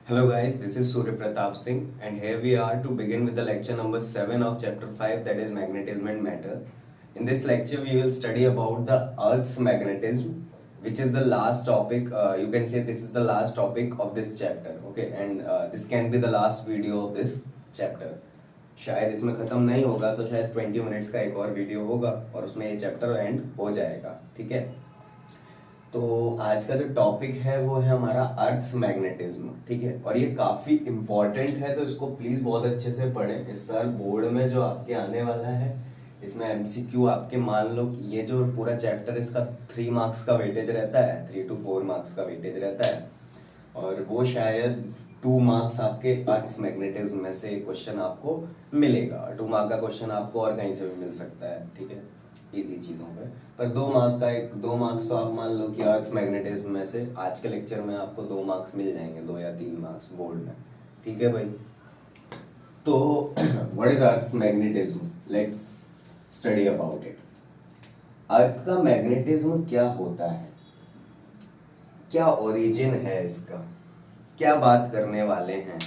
Hello guys, this is Surya Pratap Singh and here we are to begin with the lecture number 7 of chapter 5, that is magnetism and matter. In this lecture we will study about the earth's magnetism, which is the last topic. You can say this is the last topic of this chapter, okay, and this can be the last video of this chapter. शायद इसमें खत्म नहीं होगा तो शायद 20 minutes का एक और वीडियो होगा और उसमें ये चैप्टर एंड हो जाएगा, ठीक है। तो आज का जो टॉपिक है वो है हमारा अर्थ्स मैग्नेटिज्म, ठीक है, और ये काफी इंपॉर्टेंट है तो इसको प्लीज बहुत अच्छे से पढ़ें। इस साल बोर्ड में जो आपके आने वाला है इसमें एमसीक्यू आपके मान लो कि ये जो पूरा चैप्टर इसका 3 मार्क्स का वेटेज रहता है, 3 to 4 मार्क्स का वेटेज रहता है और वो शायद 2 मार्क्स आपके अर्थ्स मैग्नेटिज्म में से क्वेश्चन आपको मिलेगा। 2 मार्क का क्वेश्चन आपको और कहीं से भी मिल सकता है, ठीक है, इजी चीजों पे। पर 2 मार्क्स तो आप मान लो कि अर्थ्स मैग्नेटिज्म में से आज के लेक्चर में आपको 2 मार्क्स मिल जाएंगे, 2 या 3 मार्क्स बोर्ड में, ठीक है भाई। तो what is earth's magnetism, let's study about it. Earth का मैग्नेटिज्म क्या होता है, क्या ओरिजिन है इसका, क्या बात करने वाले हैं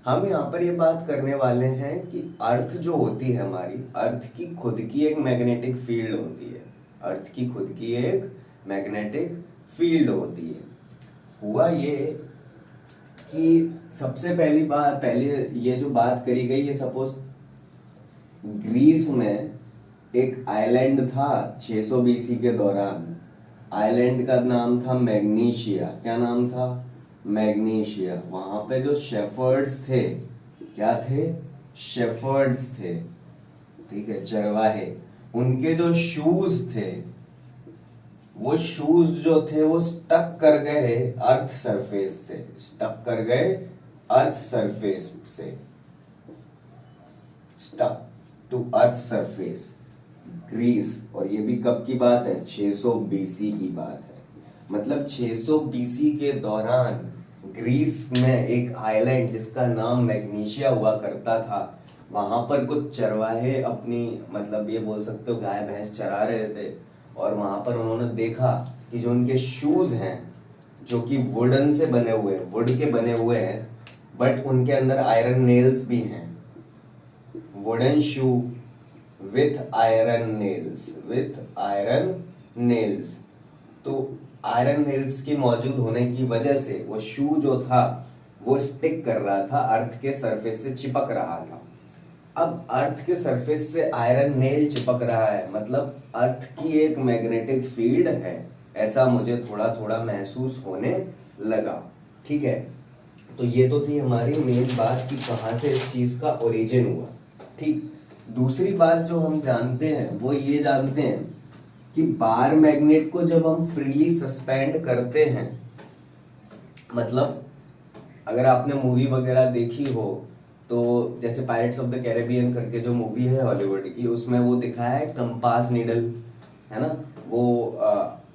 हम यहाँ पर ये बात करने वाले हैं कि अर्थ जो होती है हमारी, अर्थ की खुद की एक मैग्नेटिक फील्ड होती है, अर्थ की खुद की एक मैग्नेटिक फील्ड होती है। हुआ ये कि सबसे पहले ये जो बात करी गई है, सपोज ग्रीस में एक आइलैंड था 600 बीसी के दौरान। आइलैंड का नाम था मैग्नीशिया। क्या नाम था? मैग्नीशिया। वहां पे जो शेफर्ड्स थे, क्या थे? शेफर्ड्स थे, ठीक है, चरवाहे। उनके जो शूज थे, वो शूज जो थे वो स्टक कर गए अर्थ सरफेस से, स्टक कर गए अर्थ सरफेस से, stuck to earth surface, grease. और ये भी कब की बात है? 600 बीसी की बात है। मतलब 600 बीसी के दौरान ग्रीस में एक आइलैंड जिसका नाम मैग्नीशिया हुआ करता था, वहां पर कुछ चरवाहे अपनी, मतलब ये बोल सकते हो गाय भैंस चरा रहे थे और वहां पर उन्होंने देखा कि जो उनके शूज हैं जो कि वुडन से बने हुए, वुड के बने हुए हैं, बट उनके अंदर आयरन नेल्स भी हैं। Wooden shoe with iron nails, with iron nails. तो आयरन नेल्स के मौजूद होने की वजह से वो शू जो था वो स्टिक कर रहा था, अर्थ के सरफेस से चिपक रहा था। अब अर्थ के सरफेस से आयरन नेल चिपक रहा है, मतलब अर्थ की एक मैग्नेटिक फील्ड है, ऐसा मुझे थोड़ा थोड़ा महसूस होने लगा, ठीक है। तो ये तो थी हमारी मेन बात कि कहां से इस चीज का ओरिजिन हुआ, ठीक। दूसरी बात जो हम जानते हैं वो ये जानते हैं कि बार मैग्नेट को जब हम फ्रीली सस्पेंड करते हैं, मतलब अगर आपने मूवी वगैरह देखी हो तो जैसे पायरेट्स ऑफ द कैरेबियन करके जो मूवी है हॉलीवुड की, उसमें वो दिखाया है कंपास नीडल, है ना, वो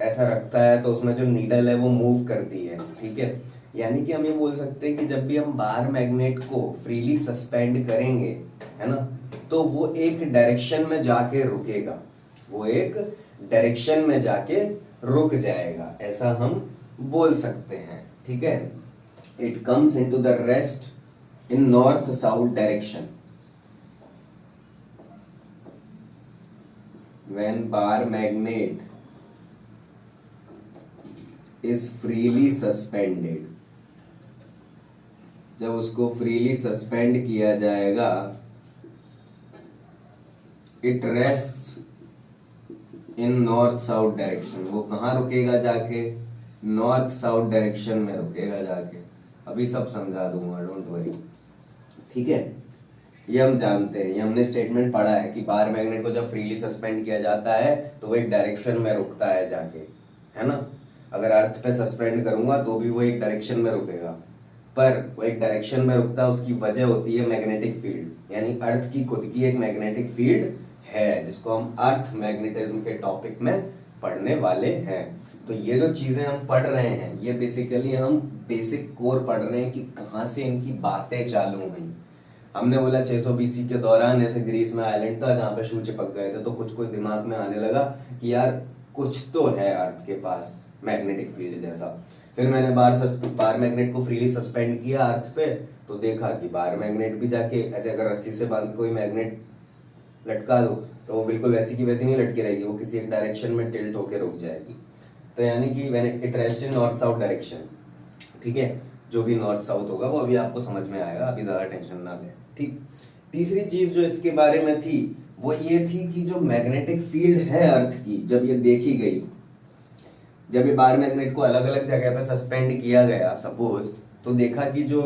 ऐसा रखता है तो उसमें जो नीडल है वो मूव करती है, ठीक है। यानी कि हम ये बोल सकते हैं कि जब भी हम बार मैग्नेट को फ्रीली सस्पेंड करेंगे, है ना, तो वो एक डायरेक्शन में जाके रुकेगा, वो एक डायरेक्शन में जाके रुक जाएगा, ऐसा हम बोल सकते हैं, ठीक है। It comes into the rest in north south direction when bar magnet is freely suspended. जब उसको फ्रीली सस्पेंड किया जाएगा, it rests in north south direction. वो कहां रुकेगा जाके? नॉर्थ साउथ डायरेक्शन में रुकेगा जाके। अभी सब समझा दूंगा, डोंट वरी, ठीक है। ये हम जानते हैं, ये हमने स्टेटमेंट पढ़ा है कि बार मैग्नेट को जब फ्रीली सस्पेंड किया जाता है तो वो एक डायरेक्शन में रुकता है जाके, है ना। अगर अर्थ पे सस्पेंड करूंगा तो भी वो एक डायरेक्शन में रुकेगा, पर वो एक डायरेक्शन में रुकता है, उसकी वजह होती है मैग्नेटिक फील्ड। यानी अर्थ की खुद की एक मैग्नेटिक फील्ड है जिसको हम अर्थ मैग्नेटिज्म के टॉपिक में पढ़ने वाले हैं। तो ये जो चीजें हम पढ़ रहे हैं ये बेसिकली हम बेसिक कोर पढ़ रहे हैं कि कहां से इनकी बातें चालू हुई। हमने बोला 600 बीसी के दौरान ऐसे ग्रीस में आइलैंड था जहां पे शू चिपक गए थे, तो कुछ कुछ दिमाग में आने लगा कि यार कुछ तो है अर्थ के पास मैग्नेटिक फील्ड जैसा। फिर मैंने बार मैग्नेट को फ्रीली सस्पेंड किया अर्थ पे, तो देखा कि बार मैग्नेट भी जाके ऐसे अगर रस्सी से बांध कोई मैग्नेट लटका दो तो वो बिल्कुल वैसी की वैसी नहीं लटकी रहेगी, वो किसी एक डायरेक्शन में टिल्ट होकर रुक जाएगी। तो यानी कि when it rest in north south direction, ठीक है, जो भी नॉर्थ साउथ होगा वो अभी आपको समझ में आएगा, अभी ज्यादा टेंशन ना ले। ठीक, तीसरी चीज जो इसके बारे में थी वो ये थी कि जो मैग्नेटिक फील्ड है अर्थ की, जब ये देखी गई, जब ये बार मैग्नेट को अलग अलग जगह पे सस्पेंड किया गया सपोज, तो देखा कि जो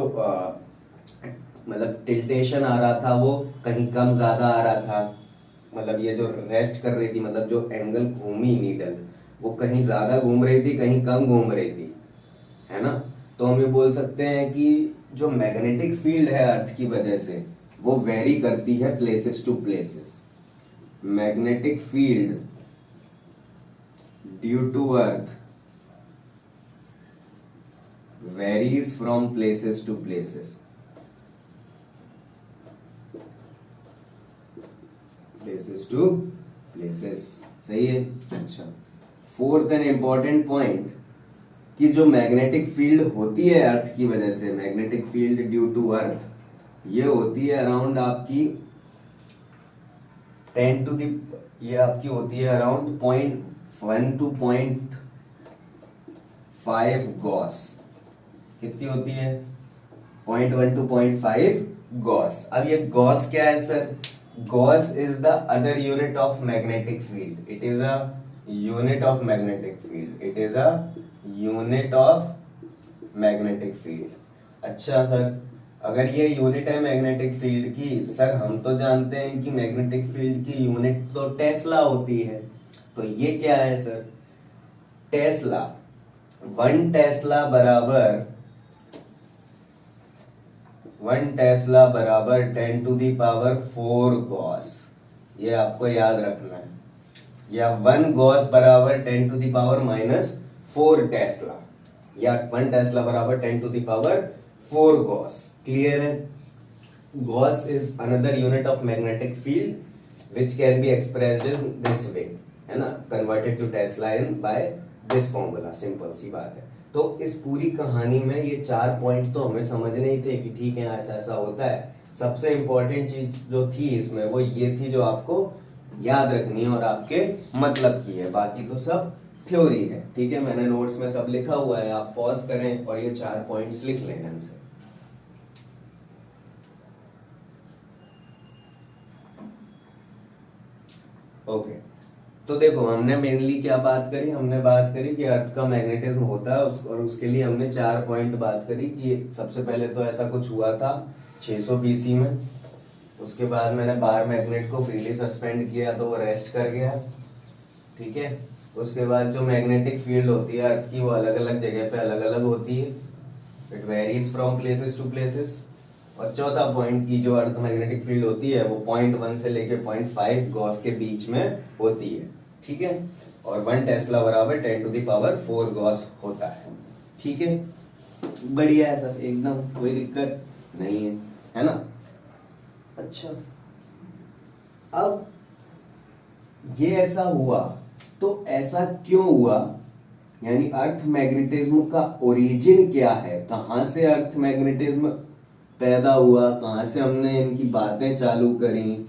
मतलब टिल्टेशन आ रहा था वो कहीं कम ज्यादा आ रहा था, मतलब ये जो रेस्ट कर रही थी, मतलब जो एंगल घूमी नीडल वो कहीं ज्यादा घूम रही थी कहीं कम घूम रही थी, है ना। तो हम ये बोल सकते हैं कि जो मैग्नेटिक फील्ड है अर्थ की वजह से वो वेरी करती है places to places. Magnetic field due to earth varies from places to places, places to places, सही है। अच्छा, फोर्थ एंड इंपॉर्टेंट पॉइंट कि जो मैग्नेटिक फील्ड होती है अर्थ की वजह से, magnetic field due to earth, ये होती है अराउंड आपकी 10 टू दी, ये आपकी होती है अराउंड 0.1 टू 0.5 गॉस। कितनी होती है? 0.1 टू 0.5 गॉस। अब ये गॉस क्या है sir? Gauss is the other unit of magnetic field. It is a unit of magnetic field. It is a unit of magnetic field. अच्छा सर, अगर ये यूनिट है मैग्नेटिक फील्ड की, सर हम तो जानते हैं कि मैग्नेटिक फील्ड की यूनिट तो टेस्ला होती है, तो ये क्या है सर? टेस्ला, 1 टेस्ला बराबर 10 टू दी पावर 4 गॉस। ये आपको याद रखना है। या 1 गॉस बराबर 10 टू दी पावर -4 टेस्ला, या 1 टेस्ला बराबर 10 to the power 4 gauss. Clear है? Gauss is another unit of magnetic field which can be expressed in this way, है ना, converted to tesla in by this formula. Simple सी बात है। तो इस पूरी कहानी में ये 4 पॉइंट तो हमें समझने ही थे कि ठीक है ऐसा ऐसा होता है। सबसे इंपॉर्टेंट चीज जो थी इसमें वो ये थी जो आपको याद रखनी है और आपके मतलब की है, बाकी तो सब थ्योरी है। ठीक है, मैंने नोट्स में सब लिखा हुआ है, आप पॉज करें और ये 4 पॉइंट्स लिख लें ढंग से। ओके, तो देखो हमने मेनली क्या बात करी? हमने बात करी कि अर्थ का मैग्नेटिज्म होता है और उसके लिए हमने 4 पॉइंट बात करी कि सबसे पहले तो ऐसा कुछ हुआ था 600 BC में। उसके बाद मैंने बार मैग्नेट को फ्रीली सस्पेंड किया तो वो रेस्ट कर गया। ठीक है, उसके बाद जो मैग्नेटिक फील्ड होती है अर्थ की वो अलग अलग जगह पे अलग अलग होती है। It varies from places to places. और चौथा पॉइंट की जो अर्थ मैग्नेटिक फील्ड होती है वो 0.1 से लेके 0.5 गॉस के बीच में होती है। ठीक है, और 1 टेस्ला बराबर 10 टू दी पावर 4 गॉस होता है। ठीक है, बढ़िया है सर, एकदम कोई दिक्कत नहीं है ना। अच्छा, अब ये ऐसा हुआ तो ऐसा क्यों हुआ, यानी अर्थ मैग्नेटिज्म का ओरिजिन क्या है, कहां से अर्थ मैग्नेटिज्म पैदा हुआ, कहां से हमने इनकी बातें चालू करी,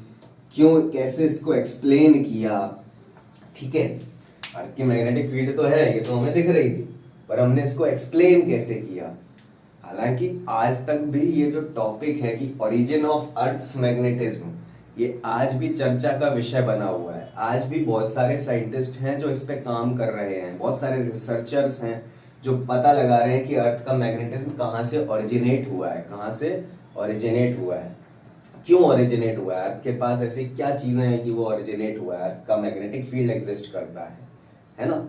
क्यों, कैसे इसको एक्सप्लेन किया। ठीक है, अर्थ की मैग्नेटिक फील्ड तो है, ये तो हमें दिख रही थी, पर हमने इसको एक्सप्लेन कैसे किया। हालांकि आज तक भी ये जो टॉपिक है कि ओरिजिन ऑफ अर्थ्स मैग्नेटिज्म, ये आज भी चर्चा का विषय बना हुआ है। आज भी बहुत सारे साइंटिस्ट हैं जो इस पे काम कर रहे हैं, बहुत सारे रिसर्चर्स हैं जो पता लगा रहे हैं कि अर्थ का मैग्नेटिज्म कहाँ से ओरिजिनेट हुआ है, कहाँ से ओरिजिनेट हुआ है, क्यों ओरिजिनेट हुआ है, अर्थ के पास ऐसी क्या चीजें हैं कि वो ओरिजिनेट हुआ है, अर्थ का मैग्नेटिक फील्ड एग्जिस्ट करता है ना।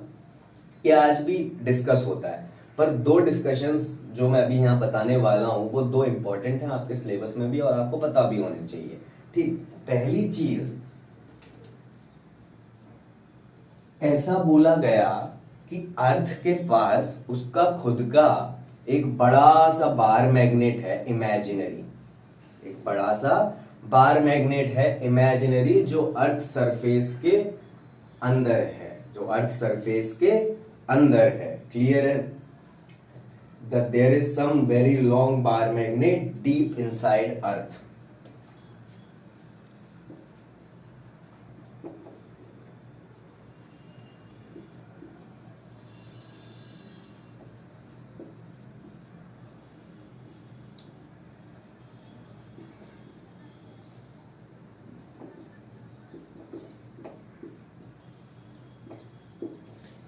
ये आज भी डिस्कस होता है, पर 2 डिस्कशंस जो मैं अभी यहाँ बताने वाला हूँ वो 2 इंपॉर्टेंट हैं आपके सिलेबस में भी और आपको पता भी होने चाहिए। ठीक, पहली चीज, ऐसा बोला गया कि अर्थ के पास उसका खुद का एक बड़ा सा बार मैग्नेट है इमेजिनरी, एक बड़ा सा बार मैग्नेट है इमेजिनरी जो अर्थ सरफेस के अंदर है, जो अर्थ सरफेस के अंदर है। क्लियर है? that there is some very long bar magnet deep inside earth.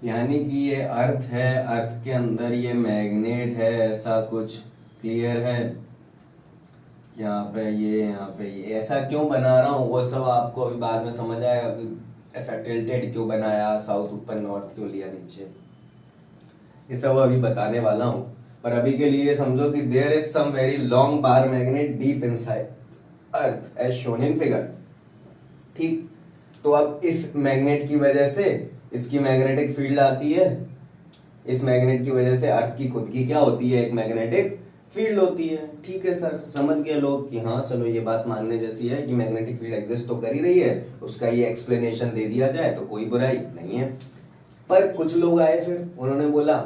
यानी कि ये अर्थ है, अर्थ के अंदर ये मैग्नेट है, ऐसा कुछ क्लियर है। यहाँ पे ये ऐसा क्यों बना रहा हूँ वो सब आपको अभी बाद में समझ आएगा कि ऐसा टिल्टेड क्यों बनाया, साउथ ऊपर नॉर्थ क्यों लिया नीचे, ये सब अभी बताने वाला हूँ। पर अभी के लिए समझो कि there is some very long bar magnet deep inside earth as shown in figure. ठीक, तो अब इस मैग्नेट की वजह से इसकी मैग्नेटिक फील्ड आती है, इस मैग्नेट की वजह से अर्थ की खुद की क्या होती है, एक मैग्नेटिक फील्ड होती है। ठीक है सर, समझ गए लोग कि हाँ चलो ये बात मानने जैसी है कि मैग्नेटिक फील्ड एग्जिस्ट तो कर ही रही है, उसका ये एक्सप्लेनेशन दे दिया जाए तो कोई बुराई नहीं है। पर कुछ लोग आए, फिर उन्होंने बोला,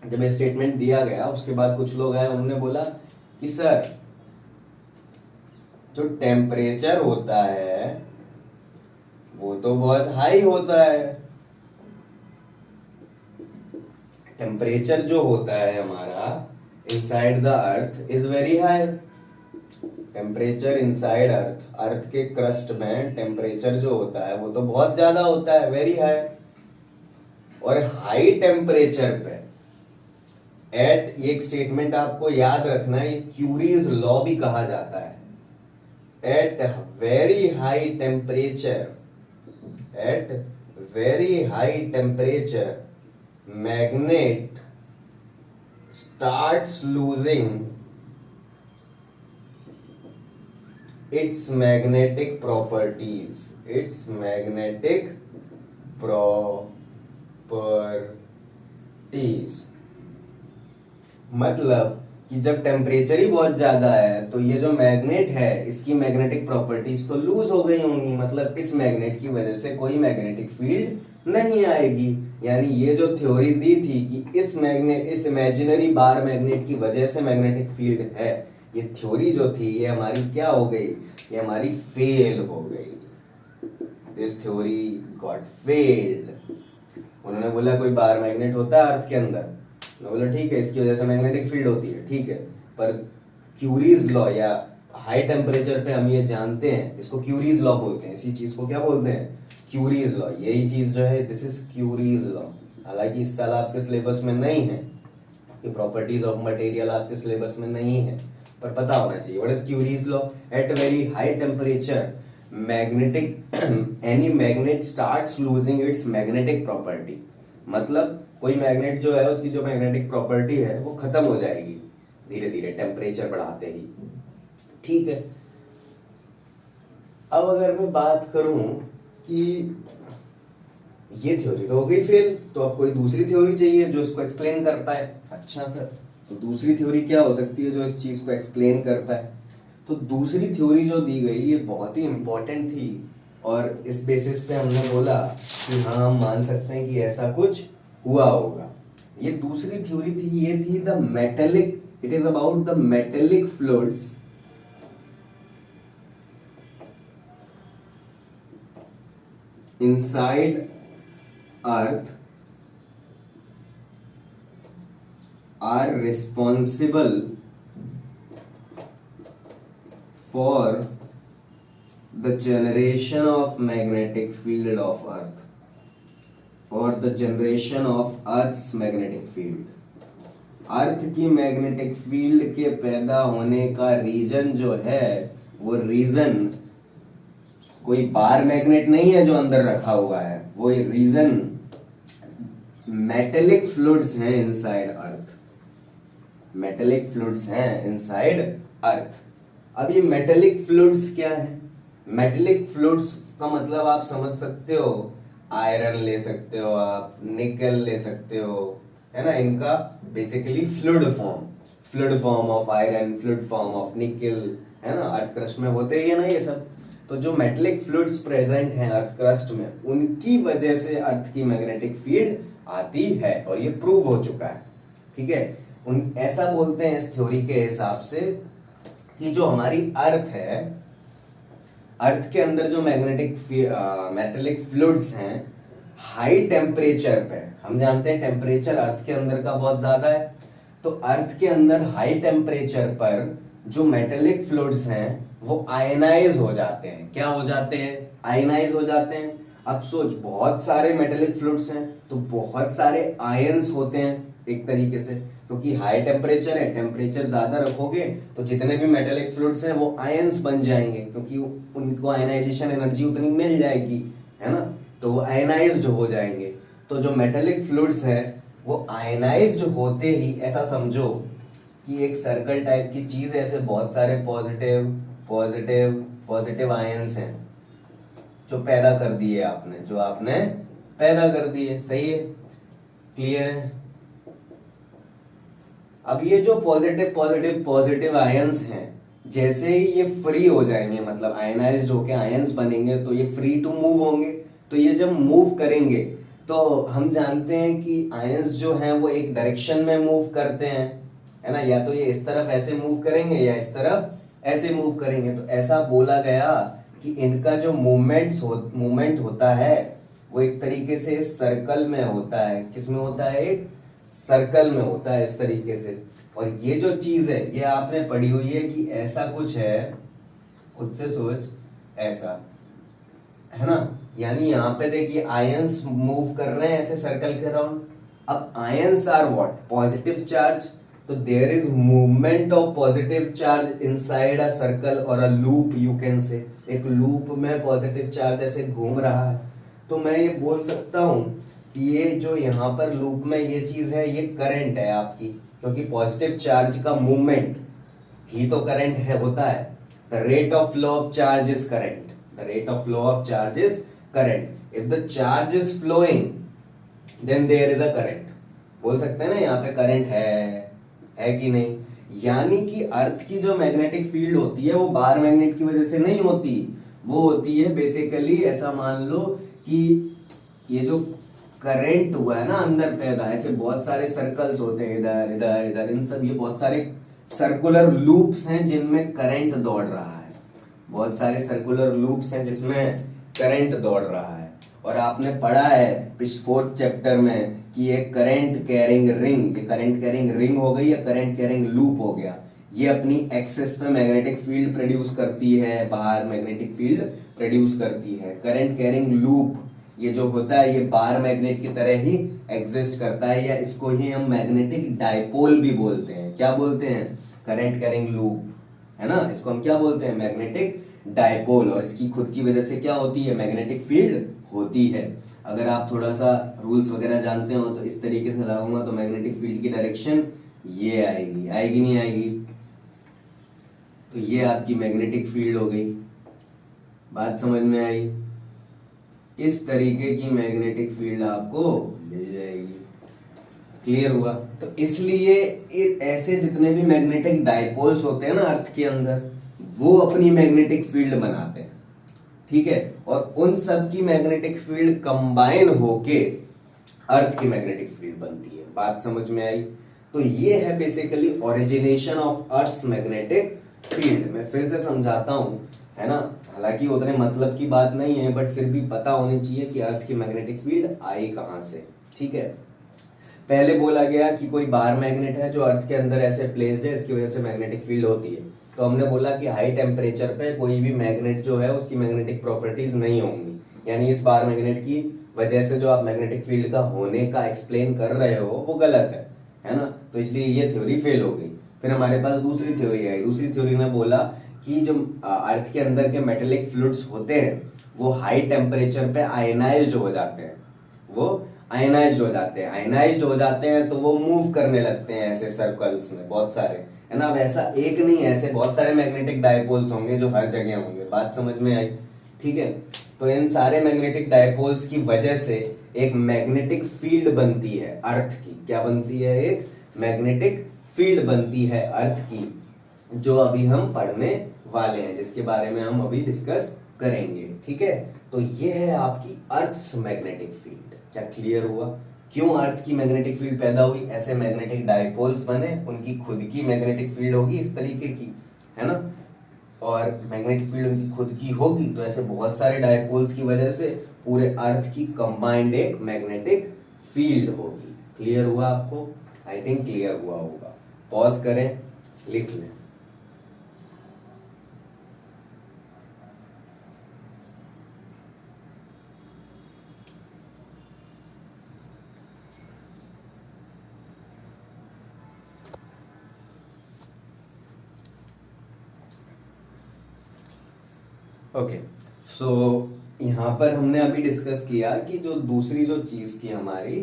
जब ये स्टेटमेंट दिया गया उसके बाद कुछ लोग आए, उन्होंने बोला कि सर जो टेम्परेचर होता है वो तो बहुत हाई होता है, टेम्परेचर जो होता है हमारा inside the earth is very high. Temperature inside earth, earth के क्रस्ट में टेम्परेचर जो होता है वो तो बहुत ज्यादा होता है, वेरी हाई। और हाई टेम्परेचर पे एट, ये एक स्टेटमेंट आपको याद रखना है, ये क्यूरीज लॉ भी कहा जाता है। At very high temperature, at very high temperature magnet starts losing its magnetic properties, its magnetic properties। मतलब कि जब टेम्परेचर ही बहुत ज्यादा है तो ये जो मैग्नेट है इसकी मैग्नेटिक प्रॉपर्टीज तो लूज हो गई होंगी, मतलब इस मैग्नेट की वजह से कोई मैग्नेटिक फील्ड नहीं आएगी। यानी ये जो थ्योरी दी थी कि इस इमेजिनरी बार मैग्नेट की वजह से मैग्नेटिक फील्ड है, ये थ्योरी जो थी ये हमारी क्या हो गई, ये हमारी फेल हो गई। This theory got failed. उन्होंने बोला कोई बार मैग्नेट होता है अर्थ के अंदर, उन्होंने बोला ठीक है इसकी वजह से मैग्नेटिक फील्ड होती है, ठीक है, पर क्यूरीज लॉ या हाई टेम्परेचर पे हम ये जानते हैं, इसको क्यूरीज लॉ बोलते हैं, इसी चीज को क्या बोलते हैं, क्यूरीज लॉ। यही चीज जो है दिस इज क्यूरीज लॉ। हालांकि इस साल आपके सिलेबस में नहीं है कि प्रॉपर्टीज ऑफ मटेरियल आपके सिलेबस में नहीं है, पर पता होना चाहिए what is Curie's law. At very high temperature magnetic any magnet starts losing its magnetic property. मतलब कोई मैग्नेट जो है उसकी जो मैग्नेटिक प्रॉपर्टी है वो खत्म हो जाएगी धीरे धीरे टेम्परेचर बढ़ाते ही। ठीक है, अब अगर मैं बात करूं कि ये थ्योरी तो हो गई फेल, तो अब कोई दूसरी थ्योरी चाहिए जो इसको एक्सप्लेन कर पाए। अच्छा सर, तो दूसरी थ्योरी क्या हो सकती है जो इस चीज को एक्सप्लेन कर पाए? तो दूसरी थ्योरी जो दी गई ये बहुत ही इंपॉर्टेंट थी और इस बेसिस पे हमने बोला कि हाँ हम मान सकते हैं कि ऐसा कुछ हुआ होगा। ये दूसरी थ्योरी थी, ये थी the metallic, it is about the metallic fluids inside earth are responsible for the generation of magnetic field of earth, for the generation of earth's magnetic field। अर्थ की मैग्नेटिक फील्ड के पैदा होने का रीजन जो है वो रीजन कोई bar magnet नहीं है जो अंदर रखा हुआ है, वो रीजन मेटेलिक फ्लूइड्स हैं इनसाइड अर्थ, मेटेलिक फ्लूइड्स हैं इनसाइड अर्थ। अब ये मेटेलिक फ्लूइड्स क्या है? मेटेलिक फ्लूइड्स का मतलब आप समझ सकते हो, आयरन ले सकते हो आप, निकल ले सकते हो, है ना, इनका basically fluid form of iron, fluid form of निकल, है ना, अर्थ क्रस्ट में होते ही है ना ये सब। तो जो मेटेलिक फ्लूइड्स प्रेजेंट हैं अर्थ क्रस्ट में उनकी वजह से अर्थ की मैग्नेटिक फील्ड आती है और ये प्रूव हो चुका है। ठीक है, उन ऐसा बोलते हैं इस थ्योरी के हिसाब से कि जो हमारी अर्थ है, अर्थ के अंदर जो मैग्नेटिक मेटेलिक फ्लूइड्स हैं, हाई टेम्परेचर पे, हम जानते हैं टेम्परेचर अर्थ के अंदर का बहुत ज्यादा है, तो अर्थ के अंदर हाई टेम्परेचर पर जो मेटेलिक फ्लूइड्स हैं वो आयनाइज हो जाते हैं। क्या हो जाते हैं? आयनाइज हो जाते हैं। अब सोच, बहुत सारे मेटेलिक फ्लूइड्स हैं तो बहुत सारे आयंस होते हैं एक तरीके से, क्योंकि हाई टेम्परेचर है, टेम्परेचर ज्यादा रखोगे तो जितने भी मेटेलिक फ्लूइड्स हैं वो आयंस बन जाएंगे, क्योंकि उनको आयनाइजेशन एनर्जी उतनी मिल जाएगी, है ना, तो वो आयनाइज्ड हो जाएंगे। तो जो मेटेलिक फ्लूइड्स है वो आयनाइज्ड होते ही, ऐसा समझो कि एक सर्कल टाइप की चीज है, ऐसे बहुत सारे पॉजिटिव पॉजिटिव पॉजिटिव आयंस हैं जो पैदा कर दिए आपने, जो आपने पैदा कर दिए। सही है? क्लियर है? अब ये जो पॉजिटिव पॉजिटिव पॉजिटिव आयंस हैं, जैसे ही ये फ्री हो जाएंगे, मतलब आयनाइज्ड होके आयंस बनेंगे, तो ये फ्री टू मूव होंगे। तो ये जब मूव करेंगे तो हम जानते हैं कि आयंस जो हैं वो एक डायरेक्शन में मूव करते हैं, है ना, या तो ये इस तरफ ऐसे मूव करेंगे या इस तरफ ऐसे मूव करेंगे। तो ऐसा बोला गया कि इनका जो मूवमेंट होता है वो एक तरीके से सर्कल में होता है। किस में होता है? एक सर्कल में होता है, इस तरीके से। और ये जो चीज है ये आपने पढ़ी हुई है कि ऐसा कुछ है, खुद से सोच, ऐसा, है ना, यानी यहाँ पे देखिए आयंस मूव कर रहे हैं ऐसे सर्कल के अराउंड। अब ions are what? Positive charge. तो there is movement of positive charge inside a circle और a loop, you can say. एक लूप में पॉजिटिव चार्ज ऐसे घूम रहा है। तो मैं ये बोल सकता हूं कि ये जो यहाँ पर लूप में ये चीज है ये करंट है आपकी, क्योंकि पॉजिटिव चार्ज का मूवमेंट ही तो करंट है, होता है। The rate of flow of charge is current. The rate of flow of charge is current. If the charge is flowing, then there is a current. बोल सकते हैं ना यहाँ पे करंट है कि नहीं? यानी कि अर्थ की जो मैग्नेटिक फील्ड होती है वो बार मैग्नेट की वजह से नहीं होती, वो होती है बेसिकली, ऐसा मान लो कि ये जो करंट हुआ है ना अंदर पैदा, ऐसे बहुत सारे सर्कल्स होते हैं इधर इधर इधर, इन सब ये बहुत सारे सर्कुलर लूप्स हैं जिनमें करंट दौड़ रहा है। बहुत सारे सर्कुलर लूप्स हैं जिसमें करंट दौड़ रहा है। और आपने पढ़ा है 4th चैप्टर में कि ये करंट कैरिंग रिंग, ये करंट कैरिंग रिंग हो गई या करंट कैरिंग लूप हो गया, ये अपनी एक्सेस पे मैग्नेटिक फील्ड प्रोड्यूस करती है, बाहर मैग्नेटिक फील्ड प्रोड्यूस करती है। करंट कैरिंग लूप ये जो होता है ये बार मैग्नेट की तरह ही एग्जिस्ट करता है, या इसको ही हम मैग्नेटिक डाइपोल भी बोलते हैं। क्या बोलते हैं? करंट कैरिंग लूप, है ना, इसको हम क्या बोलते हैं? Magnetic dipole. और इसकी खुद की वजह से क्या होती है? मैग्नेटिक फील्ड होती है। अगर आप थोड़ा सा रूल्स वगैरह जानते हो तो इस तरीके से लगाऊंगा तो मैग्नेटिक फील्ड की डायरेक्शन ये आएगी, आएगी नहीं आएगी? तो ये आपकी मैग्नेटिक फील्ड हो गई। बात समझ में आई? इस तरीके की मैग्नेटिक फील्ड आपको मिल जाएगी। क्लियर हुआ? तो इसलिए ऐसे जितने भी मैग्नेटिक डाइपोल्स होते हैं ना अर्थ के अंदर, वो अपनी मैग्नेटिक फील्ड बनाते हैं, ठीक है, और उन सब की मैग्नेटिक फील्ड कंबाइन होके अर्थ की मैग्नेटिक फील्ड बनती है। बात समझ में आई? तो ये है basically origination of earth's magnetic field. मैं फिर से समझाता हूं, है ना, हालांकि उतने मतलब की बात नहीं है बट फिर भी पता होनी चाहिए कि अर्थ की मैग्नेटिक फील्ड आई कहां से। ठीक है, पहले बोला गया कि कोई बार मैग्नेट है जो अर्थ के अंदर ऐसे प्लेस्ड है, इसकी वजह से मैग्नेटिक फील्ड होती है। तो हमने बोला कि हाई टेम्परेचर पे कोई भी मैग्नेट जो है उसकी मैग्नेटिक प्रॉपर्टीज नहीं होंगी, यानी इस बार मैग्नेट की वजह से जो आप मैग्नेटिक फील्ड का होने का एक्सप्लेन कर रहे हो वो गलत है ना, तो इसलिए ये थ्योरी फेल हो गई। फिर हमारे पास दूसरी थ्योरी आई। दूसरी थ्योरी ने बोला कि जो अर्थ के अंदर के मेटेलिक फ्लूइड्स होते हैं वो हाई टेम्परेचर पे आयनाइज्ड हो जाते हैं, वो आयनाइज्ड हो जाते हैं। आयनाइज्ड हो जाते हैं तो वो मूव करने लगते हैं ऐसे सर्कल्स में, बहुत सारे, है ना। अब ऐसा एक नहीं, ऐसे बहुत सारे मैग्नेटिक डायपोल्स होंगे जो हर जगह होंगे। बात समझ में आई? ठीक है, तो इन सारे मैग्नेटिक डायपोल्स की वजह से एक मैग्नेटिक फील्ड बनती है अर्थ की। क्या बनती है? एक मैग्नेटिक फील्ड बनती है अर्थ की, जो अभी हम पढ़ने वाले हैं, जिसके बारे में हम अभी डिस्कस करेंगे। ठीक है, तो ये है आपकी अर्थ्स मैग्नेटिक फील्ड। क्या क्लियर हुआ? क्यों अर्थ की मैग्नेटिक फील्ड पैदा हुई, ऐसे मैग्नेटिक डायपोल्स बने, उनकी खुद की मैग्नेटिक फील्ड होगी इस तरीके की, है ना, और मैग्नेटिक फील्ड उनकी खुद की होगी, तो ऐसे बहुत सारे डायपोल्स की वजह से पूरे अर्थ की कंबाइंड एक मैग्नेटिक फील्ड होगी। क्लियर हुआ आपको? आई थिंक क्लियर हुआ होगा। पॉज करें, लिख लें। ओके, सो यहाँ पर हमने अभी डिस्कस किया कि जो दूसरी जो चीज थी हमारी,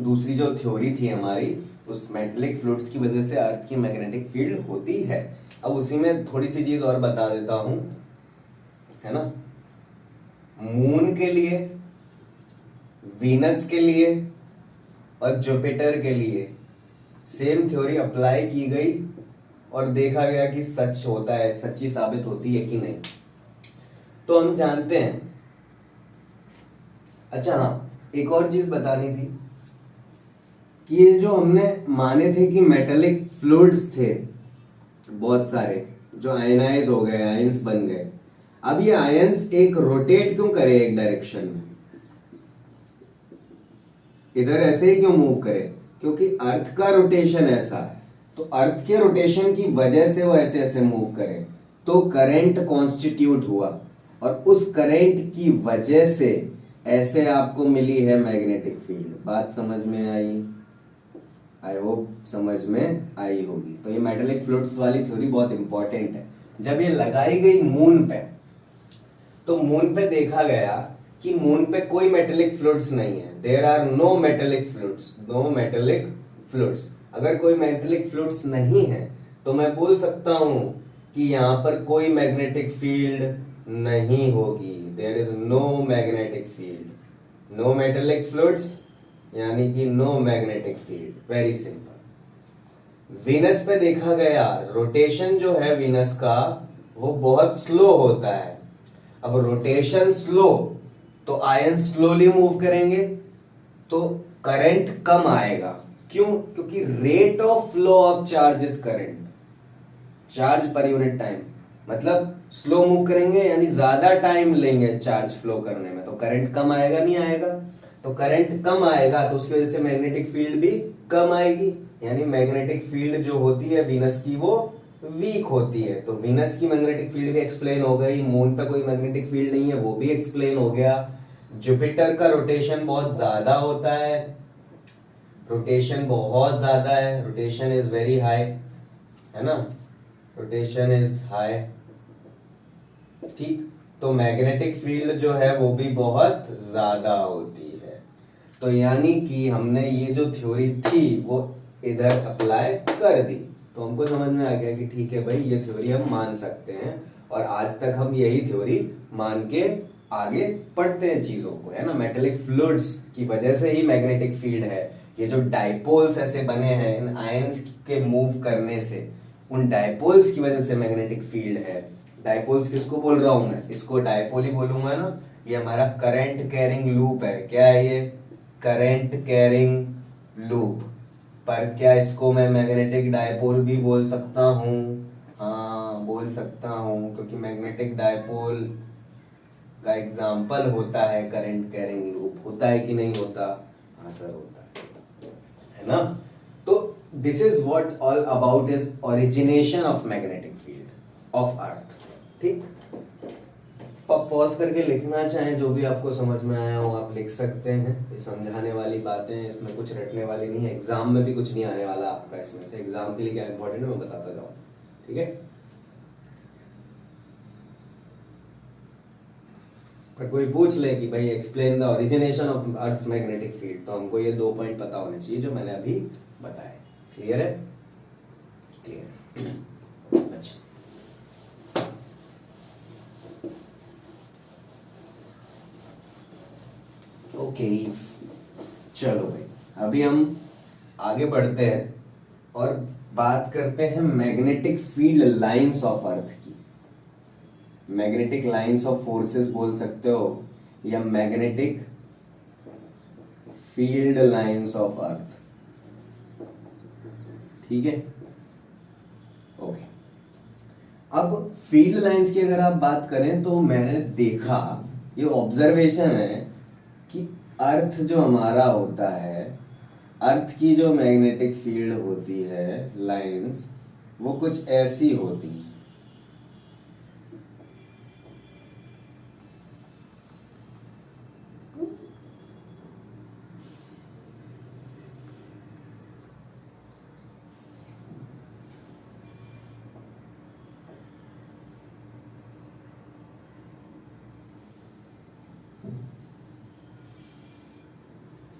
दूसरी जो थ्योरी थी हमारी, उस मेटेलिक फ्लूइड्स की वजह से अर्थ की मैग्नेटिक फील्ड होती है। अब उसी में थोड़ी सी चीज और बता देता हूं, है ना। मून के लिए, वीनस के लिए और जुपिटर के लिए सेम थ्योरी अप्लाई की गई और देखा गया कि सच होता है, सच्ची साबित होती है कि नहीं। तो हम जानते हैं। अच्छा हाँ, एक और चीज बतानी थी कि ये जो हमने माने थे कि मेटेलिक फ्लूइड्स थे बहुत सारे, जो आयनाइज हो गए, आयंस बन गए, अब ये आयंस एक रोटेट क्यों करे एक डायरेक्शन में, इधर ऐसे ही क्यों मूव करे? क्योंकि अर्थ का रोटेशन ऐसा है, तो अर्थ के रोटेशन की वजह से वो ऐसे ऐसे मूव करे, तो करंट कॉन्स्टिट्यूट हुआ और उस करंट की वजह से ऐसे आपको मिली है मैग्नेटिक फील्ड। बात समझ में आई? आई होप समझ में आई होगी। तो ये मेटेलिक फ्लूइड्स वाली थ्योरी बहुत इंपॉर्टेंट है। जब ये लगाई गई मून पे, तो मून पे देखा गया कि मून पे कोई मेटेलिक फ्लूइड्स नहीं है। There are no metallic fluids, no metallic fluids. अगर कोई मेटेलिक फ्लूइड्स नहीं है तो मैं बोल सकता हूं कि यहां पर कोई मैग्नेटिक फील्ड नहीं होगी। There is no magnetic field, no metallic fluids यानी कि no magnetic field. Very simple. Venus पे देखा गया रोटेशन जो है वीनस का वो बहुत स्लो होता है। अब रोटेशन स्लो, तो आयन स्लोली मूव करेंगे तो करंट कम आएगा। क्यों? क्योंकि rate of flow of charge is current, charge per unit time. मतलब स्लो मूव करेंगे यानी ज्यादा टाइम लेंगे चार्ज फ्लो करने में, तो करंट कम आएगा, नहीं आएगा? तो करंट कम आएगा तो उसकी वजह से मैग्नेटिक फील्ड भी कम आएगी, यानी मैग्नेटिक फील्ड जो होती है वीनस की वो वीक होती है। तो वीनस की मैग्नेटिक फील्ड भी एक्सप्लेन हो गई, मून पे कोई मैग्नेटिक फील्ड नहीं है वो भी एक्सप्लेन हो गया। जुपिटर का रोटेशन बहुत ज्यादा होता है, रोटेशन बहुत ज्यादा है, रोटेशन इज वेरी हाई, है ना, रोटेशन इज हाई, ठीक। तो मैग्नेटिक फील्ड जो है वो भी बहुत ज्यादा होती है। तो यानी कि हमने ये जो थ्योरी थी वो इधर अप्लाई कर दी, तो हमको समझ में आ गया कि ठीक है भाई, ये थ्योरी हम मान सकते हैं और आज तक हम यही थ्योरी मान के आगे पढ़ते हैं चीजों को, है ना। मेटेलिक फ्लूइड्स की वजह से ही मैग्नेटिक फील्ड है। ये जो डाइपोल्स ऐसे बने हैं इन आयंस के मूव करने से, उन डाइपोल्स की वजह से मैग्नेटिक फील्ड है। डाइपोल्स किसको बोल रहा हूं मैं? इसको डाइपोल ही बोलूंगा ना। ये हमारा करंट कैरिंग लूप है। क्या है ये? Current carrying loop. पर क्या इसको मैं मैग्नेटिक डायपोल भी बोल सकता हूं? हाँ, बोल सकता हूं, क्योंकि मैग्नेटिक डायपोल का एग्जाम्पल होता है करंट कैरिंग लूप। होता है कि नहीं होता? हाँ सर, होता है ना। तो this is what all about is origination of magnetic field of अर्थ। ठीक, पॉज करके लिखना चाहें जो भी आपको समझ में आया हो आप लिख सकते हैं। ये समझाने वाली बातें हैं, इसमें कुछ रटने वाली नहीं है। एग्जाम में भी कुछ नहीं आने वाला आपका इसमें से। एग्जाम के लिए क्या इंपॉर्टेंट है मैं बताता जाऊँ, ठीक है। पर कोई पूछ ले कि भाई explain the origination of earth magnetic field, तो हमको ये 2 पॉइंट पता होने चाहिए जो मैंने अभी बताए। क्लियर है? क्लियर। अच्छा, ओके, चलो भाई अभी हम आगे बढ़ते हैं और बात करते हैं magnetic field lines of earth की। मैग्नेटिक लाइंस ऑफ फोर्सेस बोल सकते हो या magnetic field lines of earth. ठीक है, ओके। अब फील्ड लाइंस की अगर आप बात करें तो मैंने देखा, ये ऑब्जर्वेशन है कि अर्थ जो हमारा होता है, अर्थ की जो मैग्नेटिक फील्ड होती है लाइंस, वो कुछ ऐसी होती है।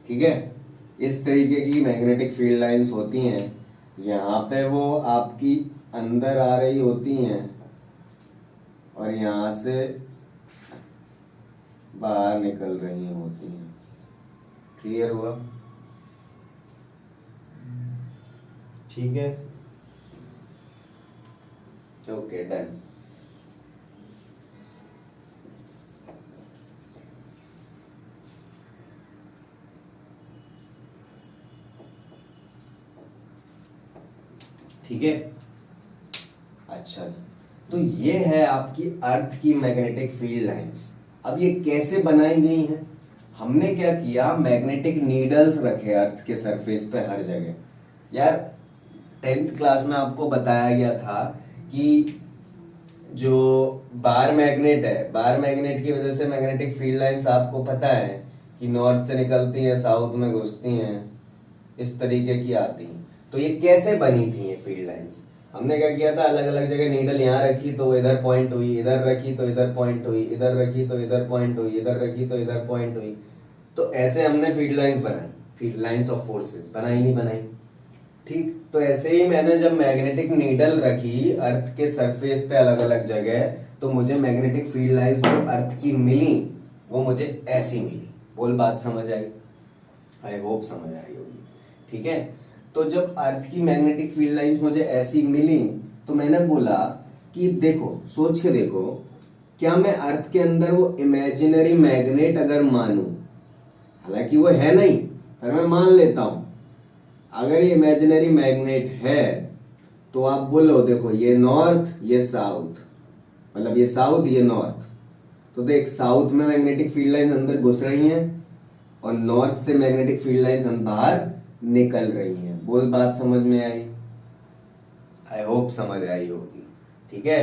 ठीक है, इस तरीके की मैग्नेटिक फील्ड लाइंस होती हैं। यहाँ पे वो आपकी अंदर आ रही होती हैं और यहाँ से बाहर निकल रही होती हैं। क्लियर हुआ? ठीक है, ओके, डन। ठीक है, अच्छा, तो ये है आपकी अर्थ की मैग्नेटिक फील्ड लाइंस। अब ये कैसे बनाई गई हैं? हमने क्या किया, मैग्नेटिक नीडल्स रखे अर्थ के सरफेस पे हर जगह। यार 10th क्लास में आपको बताया गया था कि जो बार मैग्नेट है, बार मैग्नेट की वजह से मैग्नेटिक फील्ड लाइंस आपको पता है कि नॉर्थ से निकलती है, साउथ में घुसती हैं, इस तरीके की आती हैं। तो ये कैसे बनी थी ये फील्ड लाइंस? हमने क्या किया था, अलग अलग जगह नीडल यहाँ रखी तो इधर पॉइंट हुई, इधर रखी तो इधर पॉइंट हुई, इधर रखी तो इधर पॉइंट हुई, इधर रखी तो इधर पॉइंट हुई। तो ऐसे हमने फील्ड लाइंस बनाई, फील्ड लाइंस ऑफ फोर्सेस बनाई, नहीं बनाई? ठीक, तो ऐसे ही मैंने जब मैग्नेटिक नीडल रखी अर्थ के सरफेस पे अलग अलग जगह, तो मुझे मैग्नेटिक फील्ड लाइंस जो अर्थ की मिली वो मुझे ऐसी मिली। बोल बात समझ आई? आई होप समझ आई होगी। ठीक है, तो जब अर्थ की मैग्नेटिक फील्ड लाइंस मुझे ऐसी मिली तो मैंने बोला कि देखो, सोच के देखो, क्या मैं अर्थ के अंदर वो इमेजिनरी मैग्नेट अगर मानूं, हालांकि वो है नहीं पर मैं मान लेता हूं, अगर ये इमेजिनरी मैग्नेट है तो आप बोलो देखो, ये नॉर्थ ये साउथ, मतलब ये साउथ ये नॉर्थ, तो देख साउथ में मैग्नेटिक फील्ड लाइन अंदर घुस रही हैं और नॉर्थ से मैग्नेटिक फील्ड लाइंस बाहर निकल रही हैं। बोल बात समझ में आई? आई होप समझ आई होगी। ठीक है,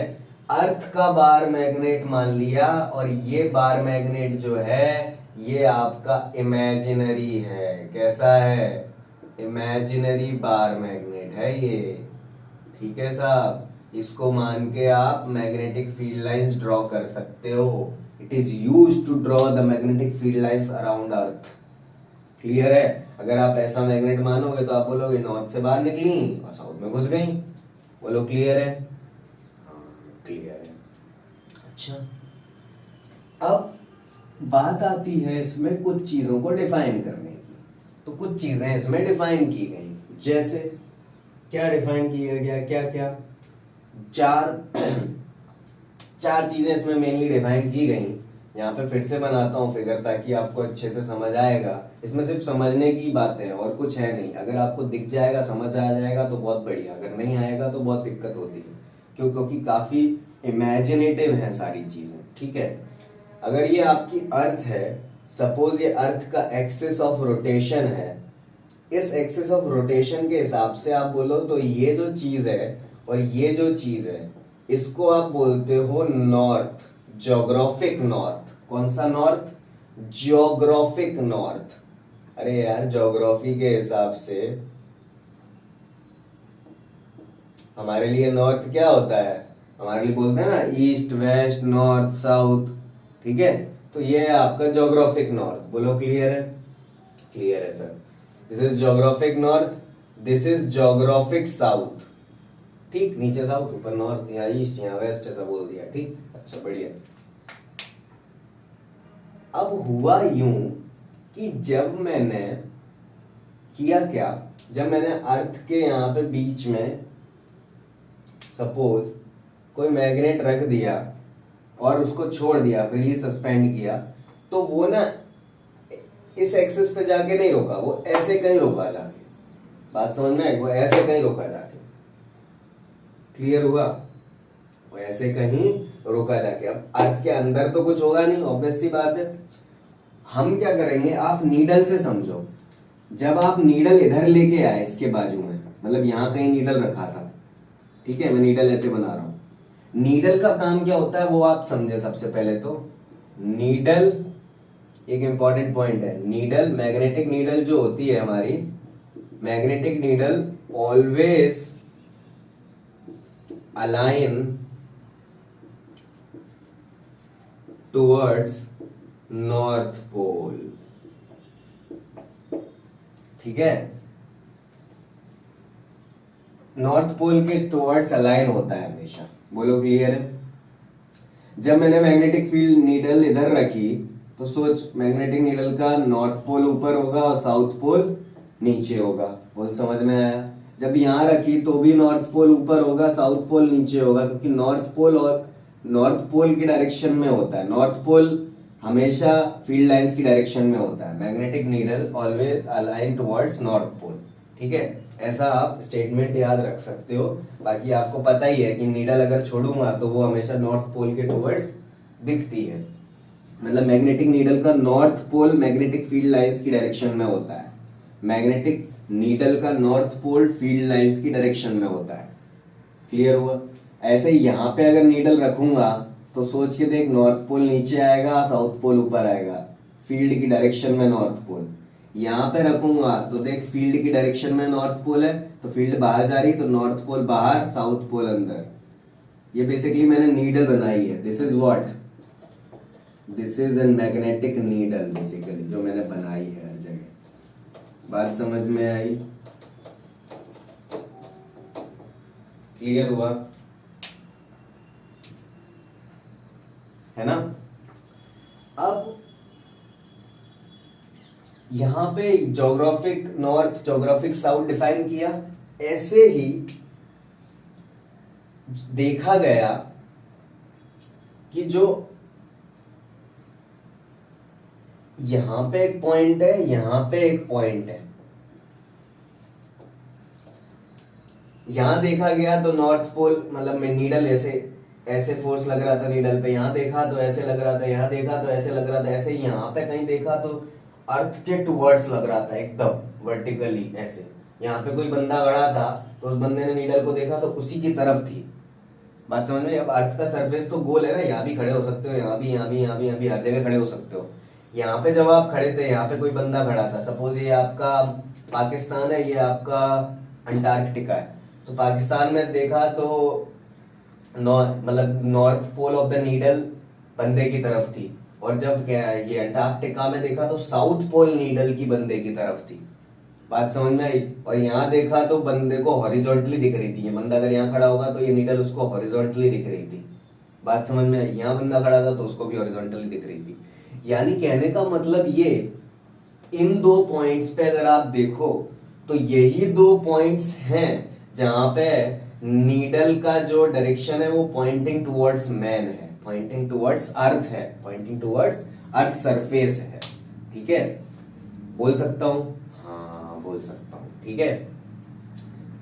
अर्थ का बार मैग्नेट मान लिया और ये बार मैग्नेट जो है ये आपका इमेजिनरी है। कैसा है? इमेजिनरी बार मैग्नेट है ये। ठीक है साहब, इसको मान के आप मैग्नेटिक फील्ड लाइंस ड्रॉ कर सकते हो। It is used to draw the magnetic field lines around earth. Clear है? अगर आप ऐसा मैग्नेट मानोगे तो आप बोलोगे नॉर्थ से बाहर निकली और साउथ में घुस गई। बोलो क्लियर है? हाँ क्लियर है। अच्छा, अब बात आती है इसमें कुछ चीजों को डिफाइन करने की। तो कुछ चीजें इसमें डिफाइन की गई, जैसे क्या डिफाइन किया गया, क्या क्या चार चीजें इसमें मेनली डिफाइन की गई। यहाँ पे फिर से बनाता हूँ फिगर ताकि आपको अच्छे से समझ आएगा। इसमें सिर्फ समझने की बातें हैं और कुछ है नहीं। अगर आपको दिख जाएगा, समझ आ जाएगा तो बहुत बढ़िया, अगर नहीं आएगा तो बहुत दिक्कत होती है, क्योंकि काफी इमेजिनेटिव है सारी चीजें। ठीक है, अगर ये आपकी अर्थ है, सपोज ये अर्थ का एक्सिस ऑफ रोटेशन है, इस एक्सिस ऑफ रोटेशन के हिसाब से आप बोलो तो ये जो चीज है और ये जो चीज है, इसको आप बोलते हो नॉर्थ, ज्योग्राफिक नॉर्थ। कौन सा नॉर्थ? Geographic north. अरे यार, ज्योग्राफी के हिसाब से हमारे लिए नॉर्थ क्या होता है? हमारे लिए बोलते हैं ना ईस्ट वेस्ट नॉर्थ साउथ। ठीक है, तो ये है आपका ज्योग्राफिक नॉर्थ। बोलो क्लियर है? क्लियर है sir. This is geographic north, this is geographic south. ठीक, नीचे साउथ, ऊपर नॉर्थ, यहाँ ईस्ट, यहाँ वेस्ट, ऐसा बोल दिया। ठीक, अच्छा बढ़िया। अब हुआ यूं कि जब मैंने किया क्या, जब मैंने अर्थ के यहाँ पे बीच में सपोज कोई मैग्नेट रख दिया और उसको छोड़ दिया, फ्रीली सस्पेंड किया, तो वो ना इस एक्सिस पे जाके नहीं रोका, वो ऐसे कहीं रोका जाके। बात समझ में आई? वो ऐसे कहीं रोका जाके। क्लियर हुआ? वो ऐसे कहीं रोका जाके। अब अर्थ के अंदर तो कुछ होगा नहीं, ऑब्वियस सी बात है। हम क्या करेंगे, आप नीडल से समझो। जब आप नीडल इधर लेके आए इसके बाजू में, मतलब यहां कहीं नीडल रखा था, ठीक है, मैं नीडल ऐसे बना रहा हूं। नीडल का काम क्या होता है वो आप समझे। सबसे पहले तो नीडल एक इंपॉर्टेंट पॉइंट है। नीडल, मैग्नेटिक नीडल जो होती है हमारी, magnetic needle always align towards north pole, ठीक है। नॉर्थ पोल के टुवर्ड्स अलाइन होता है हमेशा। बोलो क्लियर है? जब मैंने मैग्नेटिक फील्ड नीडल इधर रखी तो सोच, मैग्नेटिक नीडल का नॉर्थ पोल ऊपर होगा और साउथ पोल नीचे होगा। बोल समझ में आया? जब यहां रखी तो भी नॉर्थ पोल ऊपर होगा, साउथ पोल नीचे होगा, क्योंकि नॉर्थ पोल की डायरेक्शन में होता है। नॉर्थ पोल हमेशा फील्ड लाइंस की डायरेक्शन में होता है। Magnetic needle always align towards north pole, ठीक है। ऐसा आप स्टेटमेंट याद रख सकते हो। बाकी आपको पता ही है कि नीडल अगर छोड़ूंगा तो वो हमेशा नॉर्थ पोल के टुवर्ड्स दिखती है। मतलब मैग्नेटिक नीडल का north pole magnetic field lines की डायरेक्शन में होता है। मैग्नेटिक नीडल का नॉर्थ पोल फील्ड लाइंस की डायरेक्शन में होता है। क्लियर हुआ? ऐसे यहां पे अगर नीडल रखूंगा तो सोच के देख, नॉर्थ पोल नीचे आएगा, साउथ पोल ऊपर आएगा, फील्ड की डायरेक्शन में नॉर्थ पोल। यहां पे रखूंगा तो देख, फील्ड की डायरेक्शन में नॉर्थ पोल है तो फील्ड बाहर जा रही, तो नॉर्थ पोल बाहर, साउथ पोल अंदर। ये बेसिकली मैंने नीडल बनाई है। This is what, this is an magnetic needle basically, जो मैंने बनाई है हर जगह। बात समझ में आई? क्लियर हुआ? है ना? अब यहां पे geographic north, geographic south define किया। ऐसे ही देखा गया कि जो यहां पे एक पॉइंट है, यहां पे एक पॉइंट है। यहां देखा गया तो नॉर्थ पोल, मतलब में नीडल ऐसे फोर्स लग रहा था नीडल पे, यहां देखा तो ऐसे लग रहा था, यहां देखा तो ऐसे लग रहा था, ऐसे यहां पे कहीं देखा तो अर्थ के टुवर्ड्स लग रहा था, एकदम वर्टिकली ऐसे। यहाँ पे कोई बंदा खड़ा था तो उस बंदे ने नीडल को देखा तो उसी की तरफ थी। बात समझ में? अब अर्थ का सरफेस तो गोल है ना, यहाँ भी खड़े हो सकते हो, यहाँ भी, यहाँ भी, यहाँ भी, यहाँ भी, हर जगह खड़े हो सकते हो। यहाँ पे जब आप खड़े थे, यहाँ पे कोई बंदा खड़ा था, सपोज ये आपका पाकिस्तान है, ये आपका अंटार्कटिका है, तो पाकिस्तान में देखा तो मतलब north pole of the needle बंदे की तरफ थी, और जब ये अंटार्कटिका में देखा तो साउथ पोल नीडल की बंदे की तरफ थी। बात समझ में आई? और यहाँ देखा तो बंदे को हॉरिजॉन्टली दिख रही थी। ये बंदा अगर यहाँ खड़ा होगा तो ये नीडल उसको हॉरिजॉन्टली दिख रही थी। बात समझ में आई? यहाँ बंदा खड़ा था तो उसको भी हॉरिजॉन्टली दिख रही थी। यानी कहने का मतलब ये, इन दो पॉइंट्स पे अगर आप देखो तो यही दो पॉइंट्स हैं जहां पे नीडल का जो डायरेक्शन है वो पॉइंटिंग टुवर्ड्स मैन है, पॉइंटिंग टुवर्ड्स अर्थ है, पॉइंटिंग टुवर्ड्स अर्थ सरफेस है। ठीक है? बोल सकता हूं? हाँ बोल सकता हूं। ठीक है?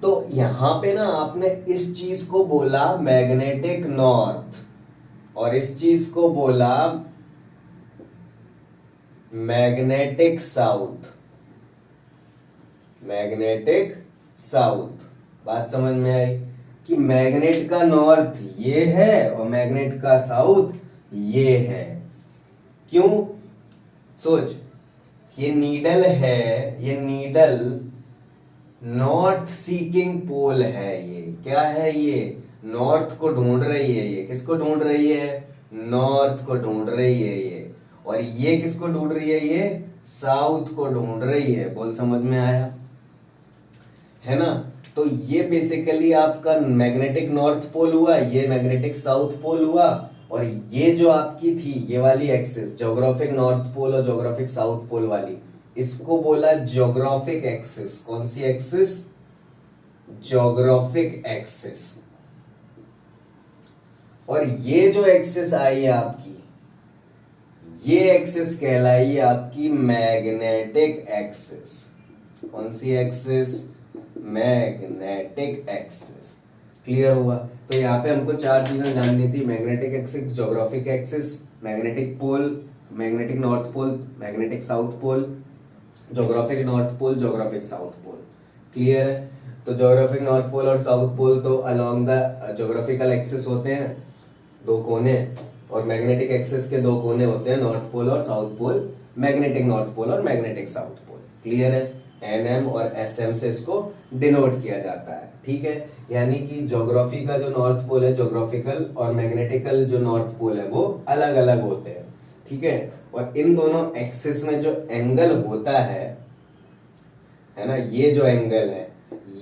तो यहां पे ना आपने इस चीज को बोला मैग्नेटिक नॉर्थ, और इस चीज को बोला मैग्नेटिक साउथ, मैग्नेटिक साउथ। बात समझ में आई कि मैग्नेट का नॉर्थ ये है और मैग्नेट का साउथ ये है। क्यों? सोच, ये नीडल है, ये नीडल नॉर्थ सीकिंग पोल है। ये क्या है? ये नॉर्थ को ढूंढ रही है। ये किसको ढूंढ रही है? नॉर्थ को ढूंढ रही है ये। और ये किसको ढूंढ रही है? ये साउथ को ढूंढ रही है। बोल समझ में आया? है ना? तो ये बेसिकली आपका मैग्नेटिक नॉर्थ पोल हुआ, ये मैग्नेटिक साउथ पोल हुआ, और ये जो आपकी थी ये वाली एक्सिस, ज्योग्राफिक नॉर्थ पोल और ज्योग्राफिक साउथ पोल वाली, इसको बोला ज्योग्राफिक एक्सिस। कौन सी एक्सिस? Geographic axis. और ये जो एक्सिस आई है आपकी, ये एक्सिस कहलाई आपकी मैग्नेटिक एक्सिस। कौन सी एक्सिस? Magnetic axis. क्लियर हुआ? तो यहाँ पे हमको चार चीजें जाननी थी, magnetic axis, geographic axis, magnetic pole, magnetic north pole, magnetic south pole, geographic north pole, geographic south pole. Clear है? तो ज्योग्राफिक नॉर्थ पोल और साउथ पोल तो अलोंग द ज्योग्राफिकल एक्सिस होते हैं, दो कोने, और मैग्नेटिक एक्सिस के दो कोने होते हैं, नॉर्थ पोल और south pole, magnetic north pole और मैग्नेटिक साउथ पोल। क्लियर है? एनएम और एसएम से इसको डिनोट किया जाता है। ठीक है? यानी कि ज्योग्राफी का जो नॉर्थ पोल है ज्योग्राफिकल, और मैग्नेटिकल जो नॉर्थ पोल है वो अलग अलग होते हैं। ठीक है? और इन दोनों एक्सिस में जो एंगल होता है ना, ये जो एंगल है,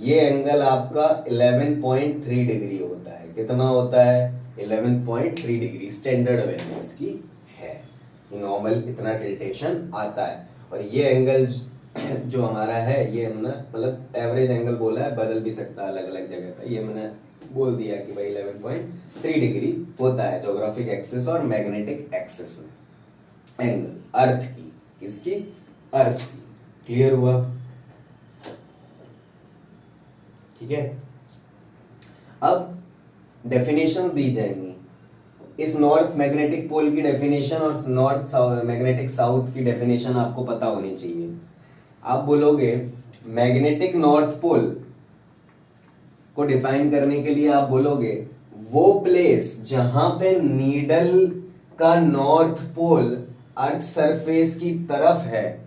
ये एंगल आपका 11.3 डिग्री होता है। कितना होता है? 11.3 डिग्री स्टैंडर्ड वैल्यू इसकी है। नॉर्मल इतना टिल्टेशन आता है। और ये एंगल जो हमारा है, ये हमने मतलब एवरेज एंगल बोला है, बदल भी सकता है अलग अलग जगह पे। ये मैंने बोल दिया कि भाई 11.3 डिग्री होता है ज्योग्राफिक एक्सिस और मैग्नेटिक एक्सिस में एंगल अर्थ की। किसकी? अर्थ की। क्लियर हुआ? ठीक है? अब डेफिनेशंस दी जाएंगी। इस नॉर्थ मैग्नेटिक पोल की डेफिनेशन और नॉर्थ मैग्नेटिक साउथ की डेफिनेशन आपको पता होनी चाहिए। आप बोलोगे मैग्नेटिक नॉर्थ पोल को डिफाइन करने के लिए आप बोलोगे वो प्लेस जहां पे नीडल का नॉर्थ पोल अर्थ सरफेस की तरफ है,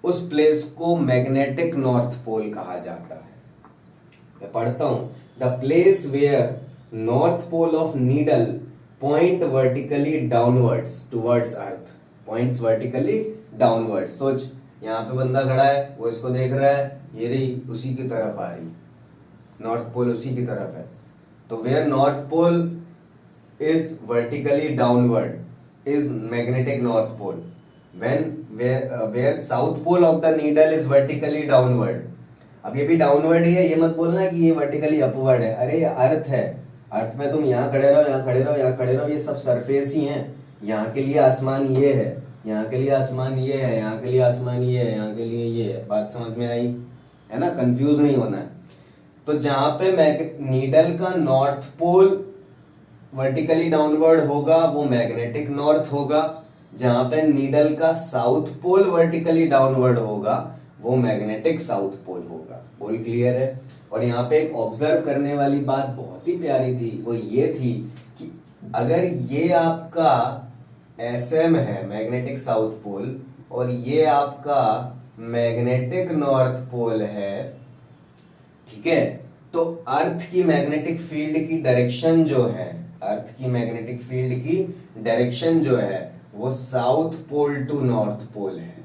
उस प्लेस को मैग्नेटिक नॉर्थ पोल कहा जाता है। मैं पढ़ता हूं, the place where north pole of needle point vertically downwards towards earth. Points vertically downwards. सोच, यहाँ पे बंदा खड़ा है, वो इसको देख रहा है, ये रही उसी की तरफ आ रही, नॉर्थ पोल उसी की तरफ है। तो where north pole is vertically downward is magnetic north pole. When where south pole of the needle is vertically downward. अब ये भी डाउनवर्ड ही है, ये मत बोलना कि ये वर्टिकली अपवर्ड है। अरे ये अर्थ है, अर्थ में तुम यहाँ खड़े रहो, यहाँ खड़े रहो, यहाँ खड़े रहो, ये सब सरफेस ही हैं। यहाँ के लिए आसमान ये है, यहाँ के लिए आसमान ये है, यहाँ के लिए आसमान ये है, यहाँ के लिए ये है। बात समझ में आई है ना? कंफ्यूज नहीं होना है। तो जहां पे नीडल का नॉर्थ पोल वर्टिकली डाउनवर्ड होगा वो मैग्नेटिक नॉर्थ होगा, जहां पे नीडल का साउथ पोल वर्टिकली डाउनवर्ड होगा वो मैग्नेटिक साउथ पोल होगा। बोल क्लियर है? और यहाँ पे एक ऑब्जर्व करने वाली बात बहुत ही प्यारी थी, वो ये थी कि अगर ये आपका एसएम है मैग्नेटिक साउथ पोल और ये आपका मैग्नेटिक नॉर्थ पोल है, ठीक है, तो अर्थ की मैग्नेटिक फील्ड की डायरेक्शन जो है, अर्थ की मैग्नेटिक फील्ड की डायरेक्शन जो है वो south pole to north pole है।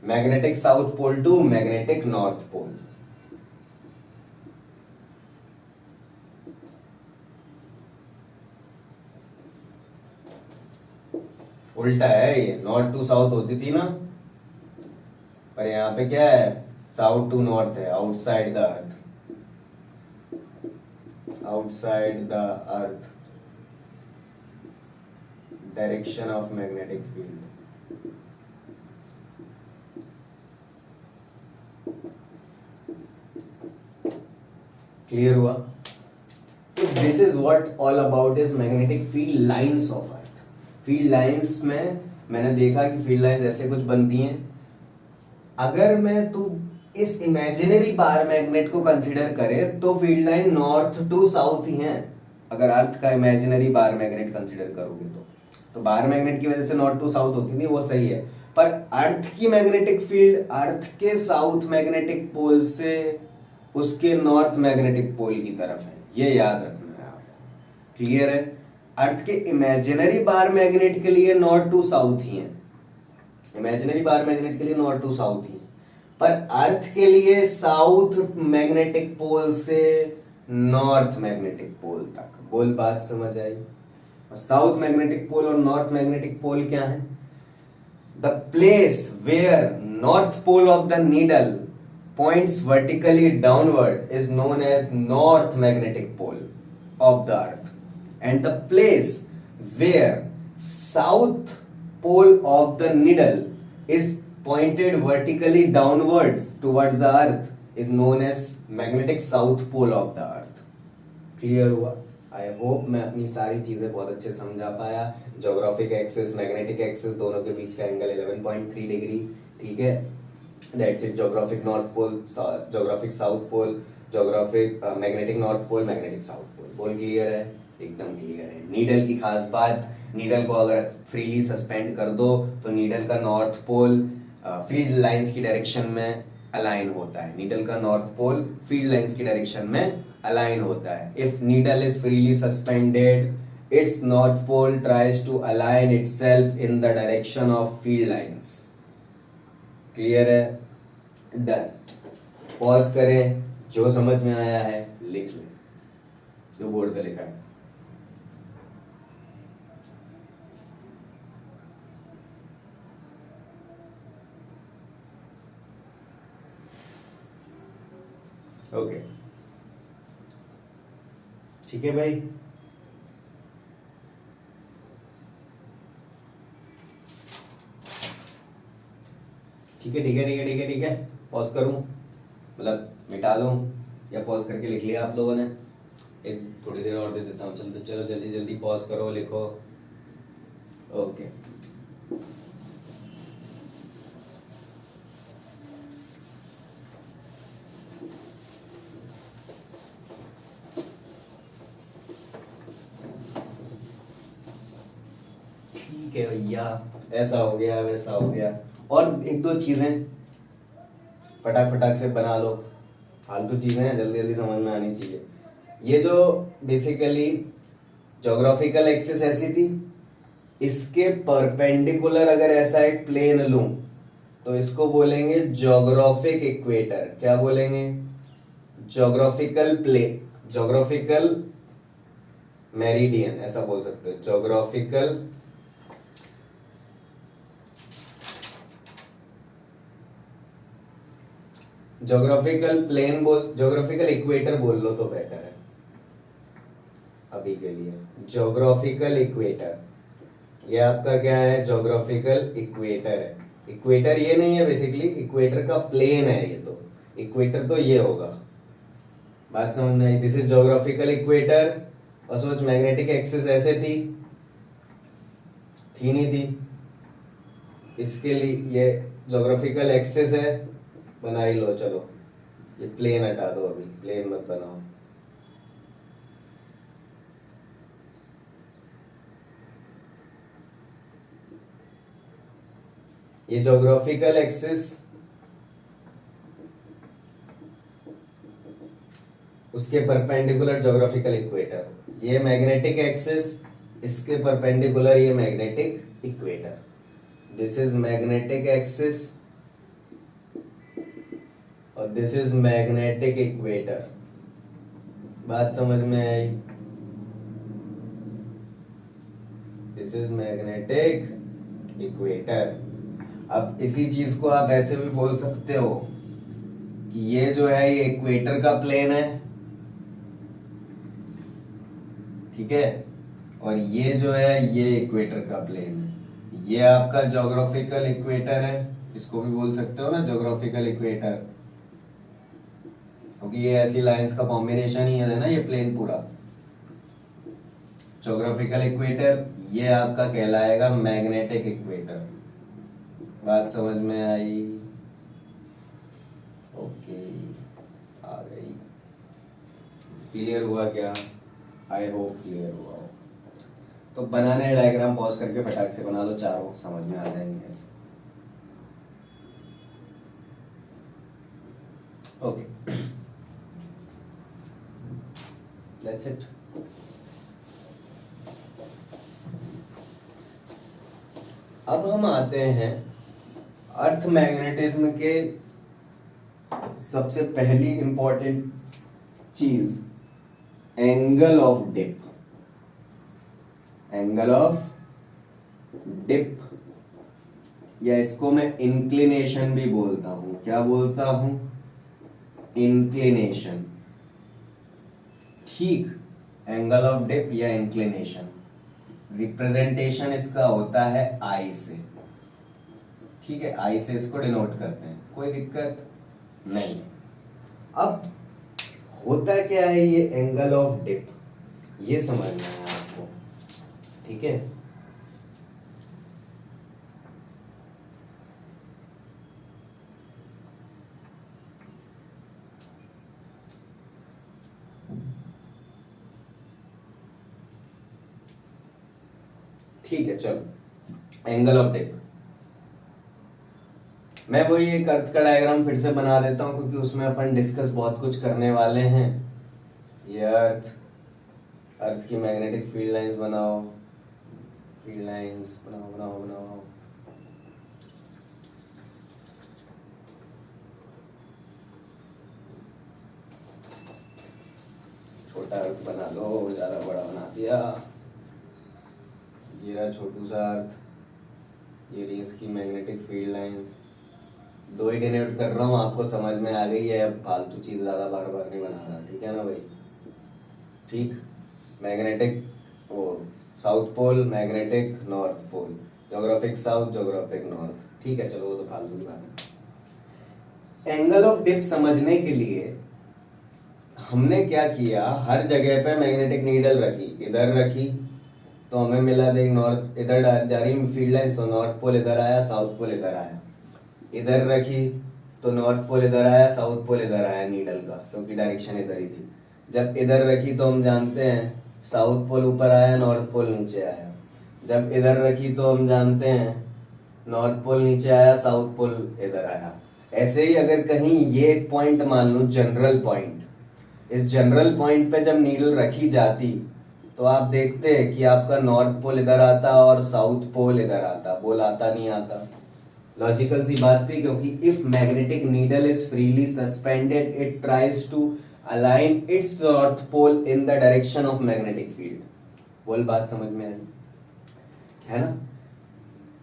Magnetic south pole to magnetic north pole. उल्टा है, ये नॉर्थ टू साउथ होती थी ना, पर यहां पे क्या है? साउथ टू नॉर्थ है, outside the earth, outside the earth direction of magnetic field. Clear हुआ? तो this is what all about is magnetic field lines of earth. Field lines में मैंने देखा कि फील्ड लाइंस ऐसे कुछ बनती हैं। अगर मैं तू इस इमेजिनरी बार मैग्नेट को कंसीडर करे तो field line north to south ही है। अगर अर्थ का इमेजिनरी बार मैग्नेट कंसीडर करोगे तो बार मैग्नेट की वजह से नॉर्थ टू साउथ होती थी, वो सही है, पर अर्थ की मैग्नेटिक फील्ड अर्थ के साउथ मैग्नेटिक पोल से उसके नॉर्थ मैग्नेटिक पोल की तरफ है, ये याद रखना है आपको। क्लियर है? अर्थ के इमेजिनरी बार मैग्नेट के लिए नॉर्थ टू साउथ ही है, इमेजिनरी बार मैग्नेट के लिए नॉर्थ टू साउथ ही है, पर अर्थ के लिए साउथ मैग्नेटिक पोल से नॉर्थ मैग्नेटिक पोल तक। बोल बात समझ आई? साउथ मैग्नेटिक पोल और नॉर्थ मैग्नेटिक पोल क्या है? The place where north pole of the needle points vertically downward is known as north magnetic pole of the earth, and the place where south pole of the needle is pointed vertically downwards towards the earth is known as magnetic south pole of the earth. Clear हुआ? I hope मैं अपनी सारी चीजें बहुत अच्छे समझा पाया. Geographic axis, magnetic axis, दोनों के बीच का एंगल 11.3 डिग्री. ठीक है, that's it. Geographic north pole, geographic south pole, geographic magnetic north pole, magnetic south pole. बोल क्लियर है? एकदम क्लियर है. नीडल की खास बात, नीडल को अगर फ्रीली सस्पेंड कर दो तो नीडल का नॉर्थ पोल फील्ड लाइंस की डायरेक्शन में अलाइन होता है. नीडल का नॉर्थ पोल फील्ड लाइंस की डायरेक्शन में अलाइन होता है. If needle is freely suspended, its north pole tries to align itself in the direction of field lines. Clear है? डन. पॉज करें, जो समझ में आया है लिख लें जो बोर्ड पे लिखा है. ओके, ठीक है भाई. ठीक है ठीक है ठीक है ठीक है ठीक है. पॉज करूं, मतलब मिटा लूं, या पॉज करके लिख लिया आप लोगों ने? एक थोड़ी देर और दे देता हूं. चलो चलो जल्दी जल्दी पॉज करो, लिखो. ओके. ठीक है भैया, ऐसा हो गया वैसा हो गया. और एक दो चीजें फटाक फटाक से बना लो. फालतू चीजें हैं, जल्दी जल्दी समझ में आनी चाहिए. ये जो बेसिकली ज्योग्राफिकल एक्सिस ऐसी थी, इसके परपेंडिकुलर अगर ऐसा एक प्लेन लूं तो इसको बोलेंगे ज्योग्राफिक इक्वेटर. क्या बोलेंगे? ज्योग्राफिकल प्लेन, ज्योग्राफिकल मेरिडियन, ऐसा बोल सकते हो. ज्योग्राफिकल ज्योग्राफिकल प्लेन बोल, ज्योग्राफिकल इक्वेटर बोल लो तो बेटर है अभी के लिए. ज्योग्राफिकल इक्वेटर, ये आपका क्या है? ज्योग्राफिकल इक्वेटर है. इक्वेटर ये नहीं है बेसिकली, इक्वेटर का प्लेन है ये. तो इक्वेटर तो ये होगा. बात समझ में आई? This is geographical equator. और सोच, मैग्नेटिक एक्सिस ऐसे थी नहीं थी? इसके लिए ये ज्योग्राफिकल एक्सिस है, बना ही लो. चलो ये प्लेन हटा दो, अभी प्लेन मत बनाओ. ये ज्योग्राफिकल एक्सिस, उसके परपेंडिकुलर ज्योग्राफिकल इक्वेटर. ये मैग्नेटिक एक्सिस, इसके परपेंडिकुलर ये magnetic equator. This is magnetic axis और दिस इज मैग्नेटिक इक्वेटर. बात समझ में आई? This is magnetic equator. अब इसी चीज को आप ऐसे भी बोल सकते हो कि ये जो है ये इक्वेटर का प्लेन है, ठीक है, और ये जो है ये इक्वेटर का प्लेन है. ये आपका ज्योग्राफिकल इक्वेटर है, इसको भी बोल सकते हो ना ज्योग्राफिकल इक्वेटर, क्योंकि ये ऐसी लाइंस का कॉम्बिनेशन ही है ना ये प्लेन पूरा. ज्योग्राफिकल इक्वेटर, ये आपका कहलाएगा मैग्नेटिक इक्वेटर. बात समझ में आई? ओके, आ गई. क्लियर हुआ क्या? आई होप क्लियर हुआ हो. तो बनाने डायग्राम पॉज करके फटाक से बना लो, चारों समझ में आ जाएंगे ऐसे. Okay, that's it. अब हम आते हैं अर्थ मैग्नेटिज्म के सबसे पहली इंपॉर्टेंट चीज, angle of dip. Angle of dip, या इसको मैं इंक्लिनेशन भी बोलता हूं. क्या बोलता हूं? इंक्लिनेशन. ठीक, एंगल ऑफ डिप या इंक्लिनेशन. रिप्रेजेंटेशन इसका होता है आई से, ठीक है, आई से इसको डिनोट करते हैं, कोई दिक्कत नहीं है। अब होता क्या है ये एंगल ऑफ डिप, ये समझना है आपको, ठीक है। ठीक है, चलो एंगल ऑफ डिप, मैं वही एक अर्थ का डायग्राम फिर से बना देता हूं क्योंकि उसमें अपन डिस्कस बहुत कुछ करने वाले हैं। ये अर्थ की मैग्नेटिक फील्ड लाइंस बनाओ, फील्ड लाइंस बनाओ बनाओ बनाओ। छोटा अर्थ बना लो, ज्यादा बड़ा बना दिया। ये रहा छोटू सा अर्थ, ये रही इसकी मैग्नेटिक फील्ड लाइंस। दो ही डिनोट कर रहा हूँ, आपको समझ में आ गई है, अब फालतू चीज ज्यादा बार बार नहीं बना रहा, ठीक है ना भाई। ठीक, मैग्नेटिक वो south pole, magnetic north pole, geographic south, geographic north, ठीक है, चलो वो तो फालतू की बात है। एंगल ऑफ डिप समझने के लिए हमने क्या किया, हर जगह पे मैग्नेटिक नीडल रखी, इधर रखी तो हमें मिला, देख नॉर्थ इधर जा रही फील्ड लाइंस, तो नॉर्थ पोल इधर आया, साउथ पोल इधर आया। इधर रखी तो नॉर्थ पोल इधर आया, साउथ पोल इधर आया नीडल का, क्योंकि डायरेक्शन इधर ही थी। जब इधर रखी तो हम जानते हैं साउथ पोल ऊपर आया, नॉर्थ पोल नीचे आया। जब इधर रखी तो हम जानते हैं नॉर्थ पोल नीचे आया, साउथ पोल इधर आया। ऐसे ही अगर कहीं ये एक पॉइंट मान लो, जनरल पॉइंट, इस जनरल पॉइंट पे जब नीडल रखी जाती तो आप देखते हैं कि आपका नॉर्थ पोल इधर आता और साउथ पोल इधर आता, बोल आता नहीं आता। लॉजिकल सी बात थी, क्योंकि if magnetic needle is freely suspended it tries to align its north pole in the direction of magnetic field. बोल बात समझ में आई है ना?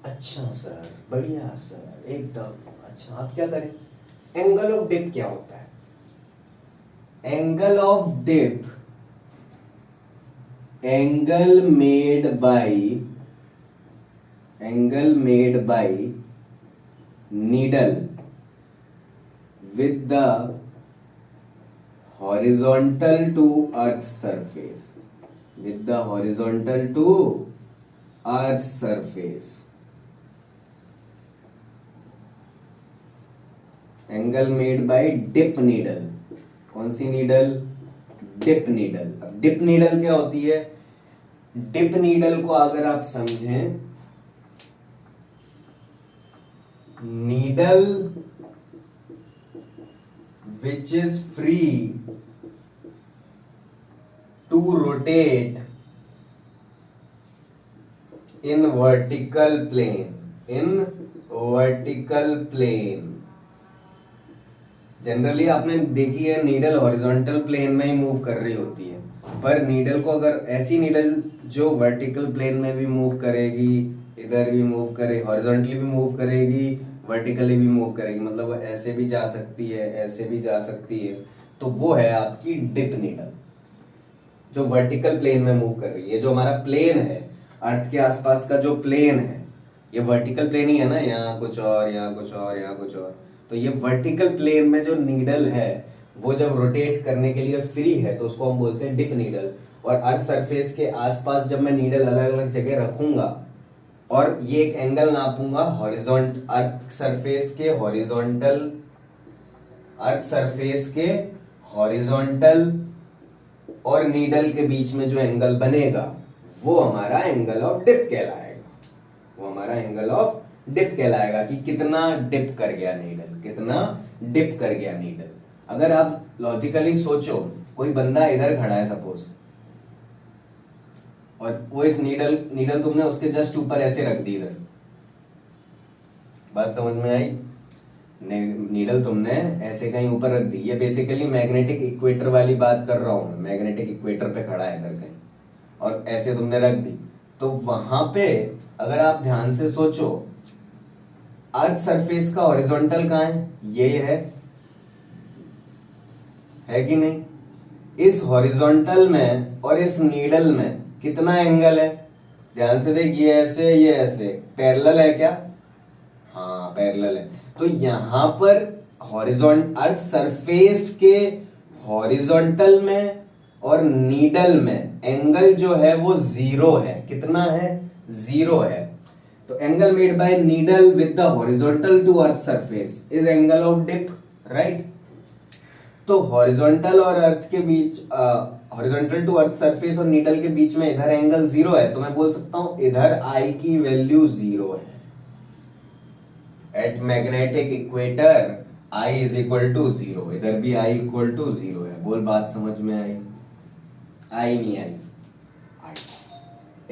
अच्छा सर, बढ़िया सर, एकदम अच्छा। आप क्या करें, एंगल ऑफ डिप क्या होता है? Angle of dip, angle made by needle with the horizontal to earth surface, with the horizontal to earth surface, angle made by dip needle. कौन सी नीडल? Dip needle. अब डिप नीडल क्या होती है? Dip needle को अगर आप समझें, needle which is free to rotate in vertical plane, generally आपने देखी है नीडल हॉरिजॉन्टल प्लेन में ही मूव कर रही होती है, पर नीडल को अगर ऐसी नीडल जो वर्टिकल प्लेन में भी मूव करेगी, इधर भी मूव करेगी, हॉरिजॉन्टली भी मूव करेगी, वर्टिकली भी मूव करेगी, मतलब ऐसे भी जा सकती है, ऐसे भी जा सकती है, तो वो है आपकी डिप नीडल, जो वर्टिकल प्लेन में मूव कर रही है। जो हमारा प्लेन है, अर्थ के आसपास का जो प्लेन है, ये वर्टिकल प्लेन ही है ना, यहाँ कुछ और, यहाँ कुछ और, यहाँ कुछ और, तो ये वर्टिकल प्लेन में जो नीडल है वो जब रोटेट करने के लिए फ्री है तो उसको हम बोलते हैं डिप नीडल। और अर्थ सरफेस के आसपास जब मैं नीडल अलग अलग जगह रखूंगा और ये एक एंगल नापूंगा, अर्थ सरफेस के हॉरिजॉन्टल और नीडल के बीच में जो एंगल बनेगा वो हमारा एंगल ऑफ डिप कहलाएगा। कि कितना डिप कर गया नीडल, अगर आप लॉजिकली सोचो, कोई बंदा इधर खड़ा है सपोज, और वो इस नीडल तुमने उसके जस्ट ऊपर ऐसे रख दी इधर, बात समझ में आई? नीडल तुमने ऐसे कहीं ऊपर रख दी, ये बेसिकली मैग्नेटिक इक्वेटर वाली बात कर रहा हूं मैं, मैग्नेटिक इक्वेटर पे खड़ा है इधर कहीं, और ऐसे तुमने रख दी, तो वहां पे अगर आप ध्यान से सोचो, अर्थ सरफेस का हॉरिजॉन्टल कहां है? ये है कि नहीं? इस हॉरिजॉन्टल में और इस नीडल में कितना एंगल है? ध्यान से देख, ये ऐसे पैरेलल है क्या? हाँ पैरेलल है। तो यहां पर अर्थ सरफेस के हॉरिजॉन्टल में और नीडल में एंगल जो है वो 0 है। कितना है? 0 है। तो angle made by needle with the horizontal to earth surface is angle of dip, right? तो हॉरिजॉन्टल और अर्थ के बीच, हॉरिजॉन्टल टू अर्थ सरफेस और नीडल के बीच में इधर एंगल 0 है, तो मैं बोल सकता हूं इधर आई की वैल्यू 0 है। At magnetic equator I is equal to 0, इधर भी आई इक्वल टू 0 है। बोल, बात समझ में आई? आई नहीं आई?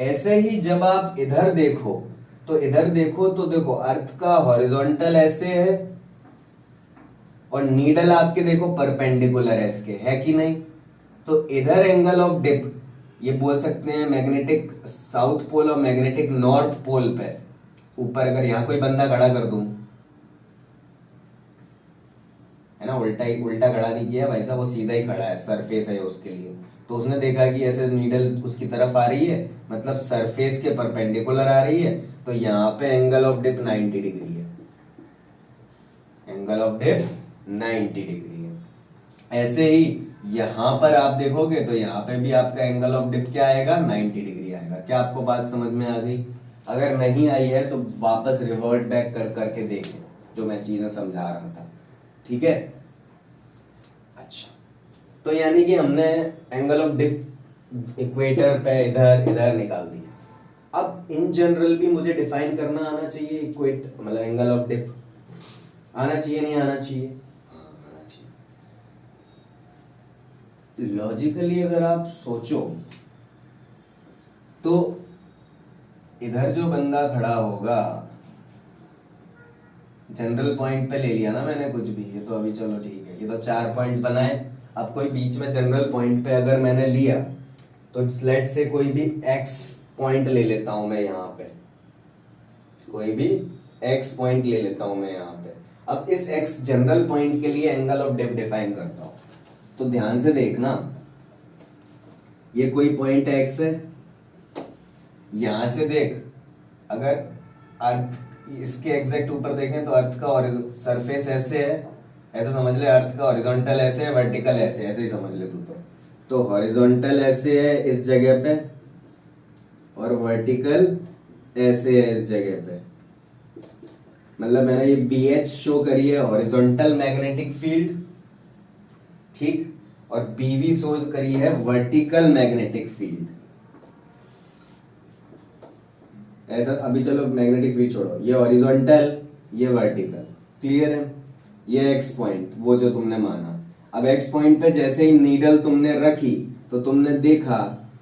ऐसे ही जब आप इधर देखो तो देखो अर्थ का हॉरिजॉन्टल ऐसे है और नीडल आपके देखो परपेंडिकुलर है इसके, है कि नहीं? तो इधर एंगल ऑफ डिप ये बोल सकते हैं मैग्नेटिक साउथ पोल और मैग्नेटिक नॉर्थ पोल पे ऊपर अगर यहां कोई बंदा खड़ा कर दूं, है ना, उल्टा खड़ा नहीं किया भाई साहब, वो सीधा ही खड़ा है, सरफेस है उसके लिए। तो उसने देखा कि ऐसे नीडल उसकी तरफ आ रही है, मतलब सरफेस के परपेंडिकुलर आ रही है, तो यहाँ पे एंगल ऑफ डिप 90 डिग्री है। एंगल ऑफ डिप 90 डिग्री है। ऐसे ही यहां पर आप देखोगे तो यहाँ पे भी आपका एंगल ऑफ डिप क्या आएगा? 90 डिग्री आएगा। क्या आपको बात समझ में आ गई? अगर नहीं आई है तो वापस रिवर्ट बैक करके देखें जो मैं चीजें समझा रहा था, ठीक है? अच्छा, तो यानी कि हमने एंगल ऑफ डिप इक्वेटर पे इधर निकाल दिया। अब इन जनरल भी मुझे डिफाइन करना आना चाहिए, इक्वेट मतलब एंगल ऑफ डिप आना चाहिए, नहीं आना चाहिए? हाँ, आना चाहिए। लॉजिकली अगर आप सोचो तो इधर जो बंदा खड़ा होगा, जनरल पॉइंट पे ले लिया ना मैंने कुछ भी, ये तो अभी चलो ठीक है, ये तो 4 पॉइंट्स बनाए। अब कोई बीच में जनरल पॉइंट पे अगर मैंने लिया तो लेट से कोई भी एक्स पॉइंट ले लेता हूं मैं यहाँ पे, कोई भी एक्स पॉइंट ले लेता हूं मैं यहाँ पे। अब इस एक्स जनरल पॉइंट के लिए एंगल ऑफ डिप डिफाइन करता हूं, तो ध्यान से देखना, ये कोई पॉइंट एक्स है, यहां से देख, अगर अर्थ इसके एग्जैक्ट ऊपर देखें तो अर्थ का सरफेस ऐसे है, ऐसा समझ ले, अर्थ का हॉरिजॉन्टल ऐसे है, वर्टिकल ऐसे, ऐसे ही समझ ले तू। तो हॉरिजॉन्टल ऐसे है इस जगह पे और वर्टिकल ऐसे है इस जगह पे, मतलब मैंने ये BH शो करी है हॉरिजॉन्टल मैग्नेटिक फील्ड, ठीक, और BV शो करी है वर्टिकल मैग्नेटिक फील्ड। ऐसा अभी चलो मैग्नेटिक फील्ड छोड़ो, ये हॉरिजॉन्टल, ये वर्टिकल, क्लियर है? ये एक्स पॉइंट वो जो तुमने माना। अब एक्स पॉइंट पे जैसे ही नीडल तुमने रखी तो तुमने देखा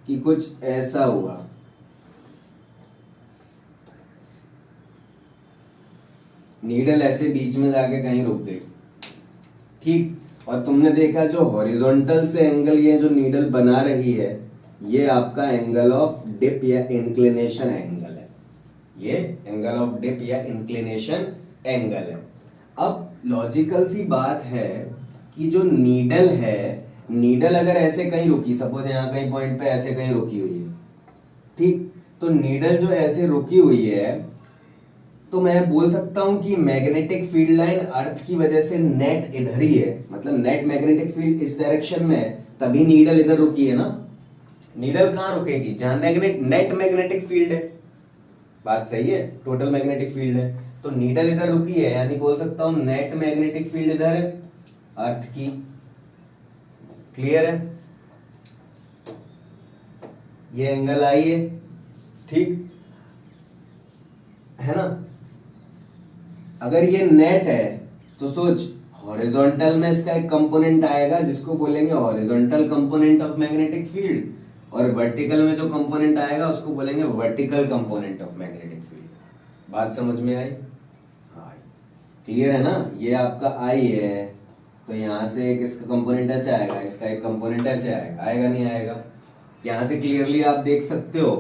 कि कुछ ऐसा हुआ, नीडल ऐसे बीच में जाके कहीं रुक गई, ठीक, और तुमने देखा जो हॉरिजॉन्टल से एंगल ये जो नीडल बना रही है, ये आपका एंगल ऑफ डिप या इंक्लिनेशन एंगल है, ये एंगल ऑफ डिप या इंक्लिनेशन एंगल है। अब लॉजिकल सी बात है कि जो नीडल है, नीडल अगर ऐसे कहीं रुकी, सपोज यहाँ कहीं पॉइंट पे ऐसे कहीं रुकी हुई है, ठीक, तो नीडल जो ऐसे रुकी हुई है, तो मैं बोल सकता हूं कि मैग्नेटिक फील्ड लाइन अर्थ की वजह से नेट इधर ही है, मतलब नेट मैग्नेटिक फील्ड इस डायरेक्शन में है, तभी नीडल इधर रुकी है ना। नीडल कहां रुकेगी? जहां नेट मैग्नेटिक फील्ड है, बात सही है, टोटल मैग्नेटिक फील्ड है, तो नीडल इधर रुकी है, यानी बोल सकता हूं नेट मैग्नेटिक फील्ड इधर है अर्थ की, क्लियर है? ये एंगल आई है, ठीक है ना? अगर ये नेट है तो सोच, हॉरिजॉन्टल में इसका एक कंपोनेंट आएगा जिसको बोलेंगे horizontal component of magnetic field, और वर्टिकल में जो कंपोनेंट आएगा उसको बोलेंगे vertical component of magnetic field. बात समझ में आई? हाँ, क्लियर है ना? ये आपका आई है, तो यहां से एक इसका कंपोनेंट ऐसे आएगा, इसका एक कंपोनेंट ऐसे आएगा, आएगा नहीं आएगा? यहां से क्लियरली आप देख सकते हो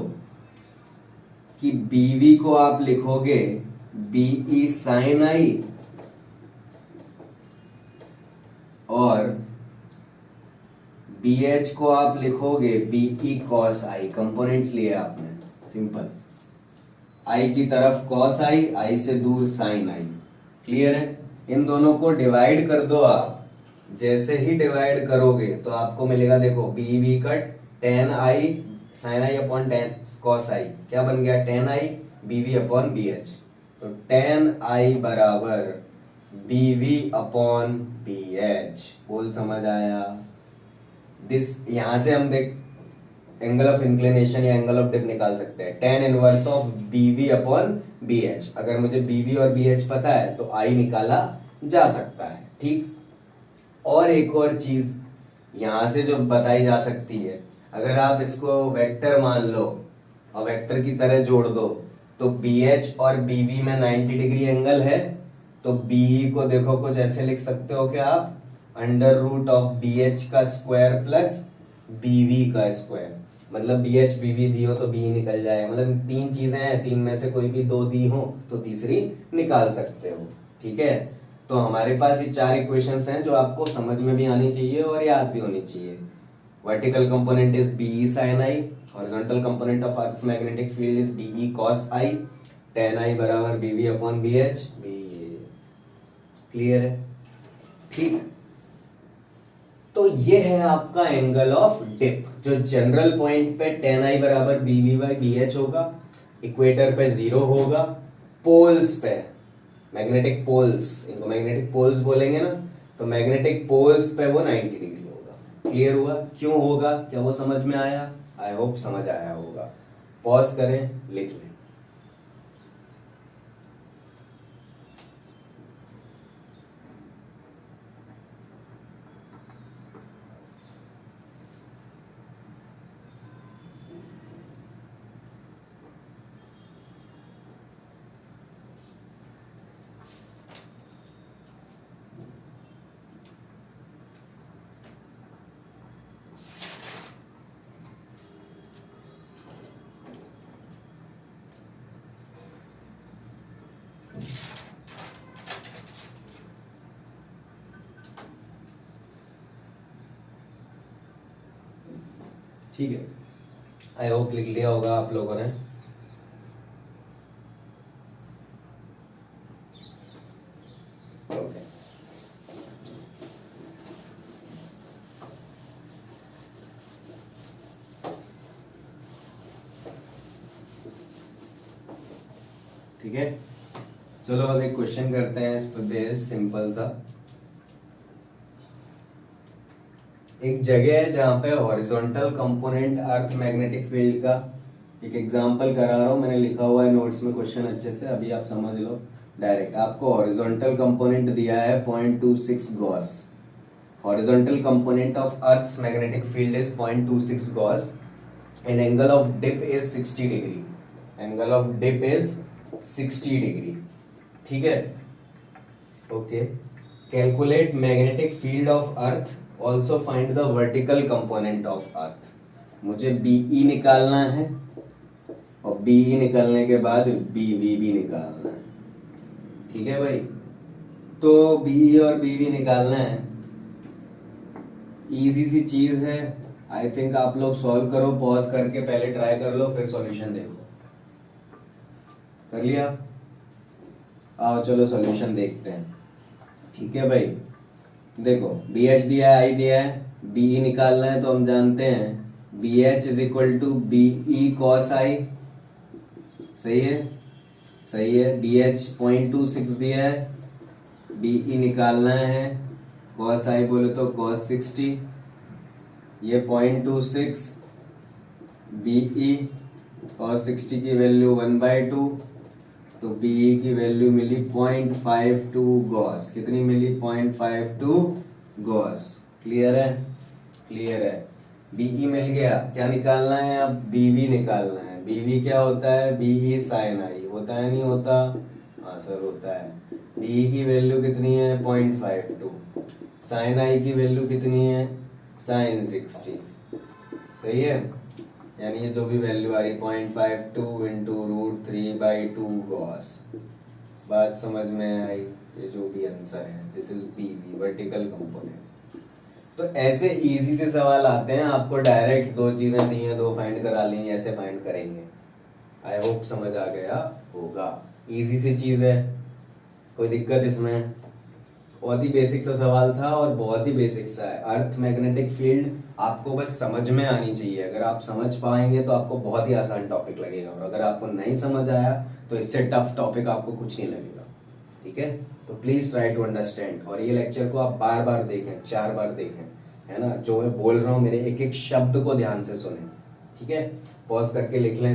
कि BV को आप लिखोगे BE साइन आई और BH को आप लिखोगे BE कॉस आई, कंपोनेंट्स लिए आपने, सिंपल। आई की तरफ कॉस आई, आई से दूर साइन आई। क्लियर है? इन दोनों को डिवाइड कर दो आप। जैसे ही डिवाइड करोगे तो आपको मिलेगा, देखो B B cut tan I sin I upon tan cos I, क्या बन गया? Tan I B V upon B H. तो टेन आई बराबर B V upon B H. बोल समझ आया? दिस यहां से हम देख एंगल ऑफ इंक्लिनेशन या एंगल ऑफ डिप निकाल सकते हैं। Tan inverse of B V upon B H. अगर मुझे बी वी और बी एच पता है तो आई निकाला जा सकता है। ठीक। और एक और चीज यहां से जो बताई जा सकती है, अगर आप इसको वेक्टर मान लो और वेक्टर की तरह जोड़ दो तो बी एच और बी वी में 90 डिग्री एंगल है, तो बी को देखो कुछ ऐसे लिख सकते हो कि आप under root of B H का स्क्वायर प्लस बी वी का स्क्वायर। मतलब बी एच बी वी दी हो तो बी निकल जाए। मतलब तीन चीजें हैं, तीन में से कोई भी दो दी हो तो तीसरी निकाल सकते हो। ठीक है? तो हमारे पास ये चार इक्वेशंस हैं जो आपको समझ में भी आनी चाहिए और याद भी होनी चाहिए। Vertical component is BE sine I, horizontal component of earth's magnetic field is BE cos I, tan I बराबर BV upon B H B. Clear है? ठीक। तो ये है आपका एंगल ऑफ डिप, जो जनरल पॉइंट पे टेन आई बराबर B V by B H होगा, इक्वेटर पे 0 होगा, पोल्स पे मैग्नेटिक पोल्स, इनको मैग्नेटिक पोल्स बोलेंगे ना, तो मैग्नेटिक पोल्स पे वो 90 डिग्री होगा। क्लियर हुआ? क्यों होगा? क्या वो समझ में आया? आई होप समझ आया होगा। पॉज करें, लिख लें। ठीक है, आई होप लिख लिया होगा आप लोगों ने। ओके, ठीक है। चलो अब एक क्वेश्चन करते हैं इस पर बेस्ड, सिंपल सा। एक जगह है जहां पे horizontal component earth magnetic field का एक एग्जांपल करा रहा हूं, मैंने लिखा हुआ है नोट्स में क्वेश्चन अच्छे से, अभी आप समझ लो डायरेक्ट। आपको हॉरिजॉन्टल कंपोनेंट दिया है 0.26 gauss. Horizontal component of earth's magnetic field is 0.26 gauss and angle of dip is 60 degree. Angle of dip is 60 degree. ठीक है? Okay. Calculate magnetic field of earth, also find the vertical component of earth. मुझे B E निकालना है और be निकालने के बाद बीवी भी निकालना है। ठीक है भाई? तो बीई और बीवी निकालना है, इजी सी चीज है। आई थिंक आप लोग सॉल्व करो, पॉज करके पहले ट्राई कर लो, फिर सॉल्यूशन देखो। कर लिया? आओ चलो सॉल्यूशन देखते हैं। ठीक है भाई? देखो बी एच दिया है, आई दिया है, बीई निकालना है तो हम जानते हैं B H is equal to BE cos I. सही है? सही है। बी एच 0.26 दिया है, बीई निकालना है, कॉस आई बोले तो कॉस 60, ये 0.26 बीई कॉस 60 की वैल्यू 1/2, तो बीई की वैल्यू मिली 0.52 गॉस। कितनी मिली? 0.52 गॉस। क्लियर है? क्लियर है। बीई मिल गया, क्या निकालना है अब? बीवी निकालना है। बीवी क्या होता है? बीई साइन आई होता है, नहीं होता? हाँ सर होता है। बीई की वैल्यू कितनी है? 0.52। साइन आई की वैल्यू कितनी है? साइन 60। सही है? यानी ये जो भी वैल्यू आ रही 0.52 इंटू रूट 3/2 गॉस। बात समझ में आई? ये जो भी आंसर है, दिस इज बीवी, वर्टिकल कंपोनेंट। तो ऐसे इजी से सवाल आते हैं, आपको डायरेक्ट दो चीजें दी हैं, दो फाइंड करा ली, ऐसे फाइंड करेंगे। आई होप समझ आ गया होगा। इजी सी चीज है, कोई दिक्कत इसमें? बहुत ही बेसिक सा सवाल था और बहुत ही बेसिक सा है। अर्थ मैग्नेटिक फील्ड आपको बस समझ में आनी चाहिए। अगर आप समझ पाएंगे तो आपको बहुत ही आसान टॉपिक लगेगा, और अगर आपको नहीं समझ आया तो इससे टफ टॉपिक आपको कुछ नहीं लगेगा। ठीक है, तो प्लीज ट्राई टू अंडरस्टैंड। और ये लेक्चर को आप बार बार देखें, 4 बार देखें, है ना। जो मैं बोल रहा हूँ मेरे एक एक शब्द को ध्यान से सुने। ठीक है, पॉज करके लिख लें।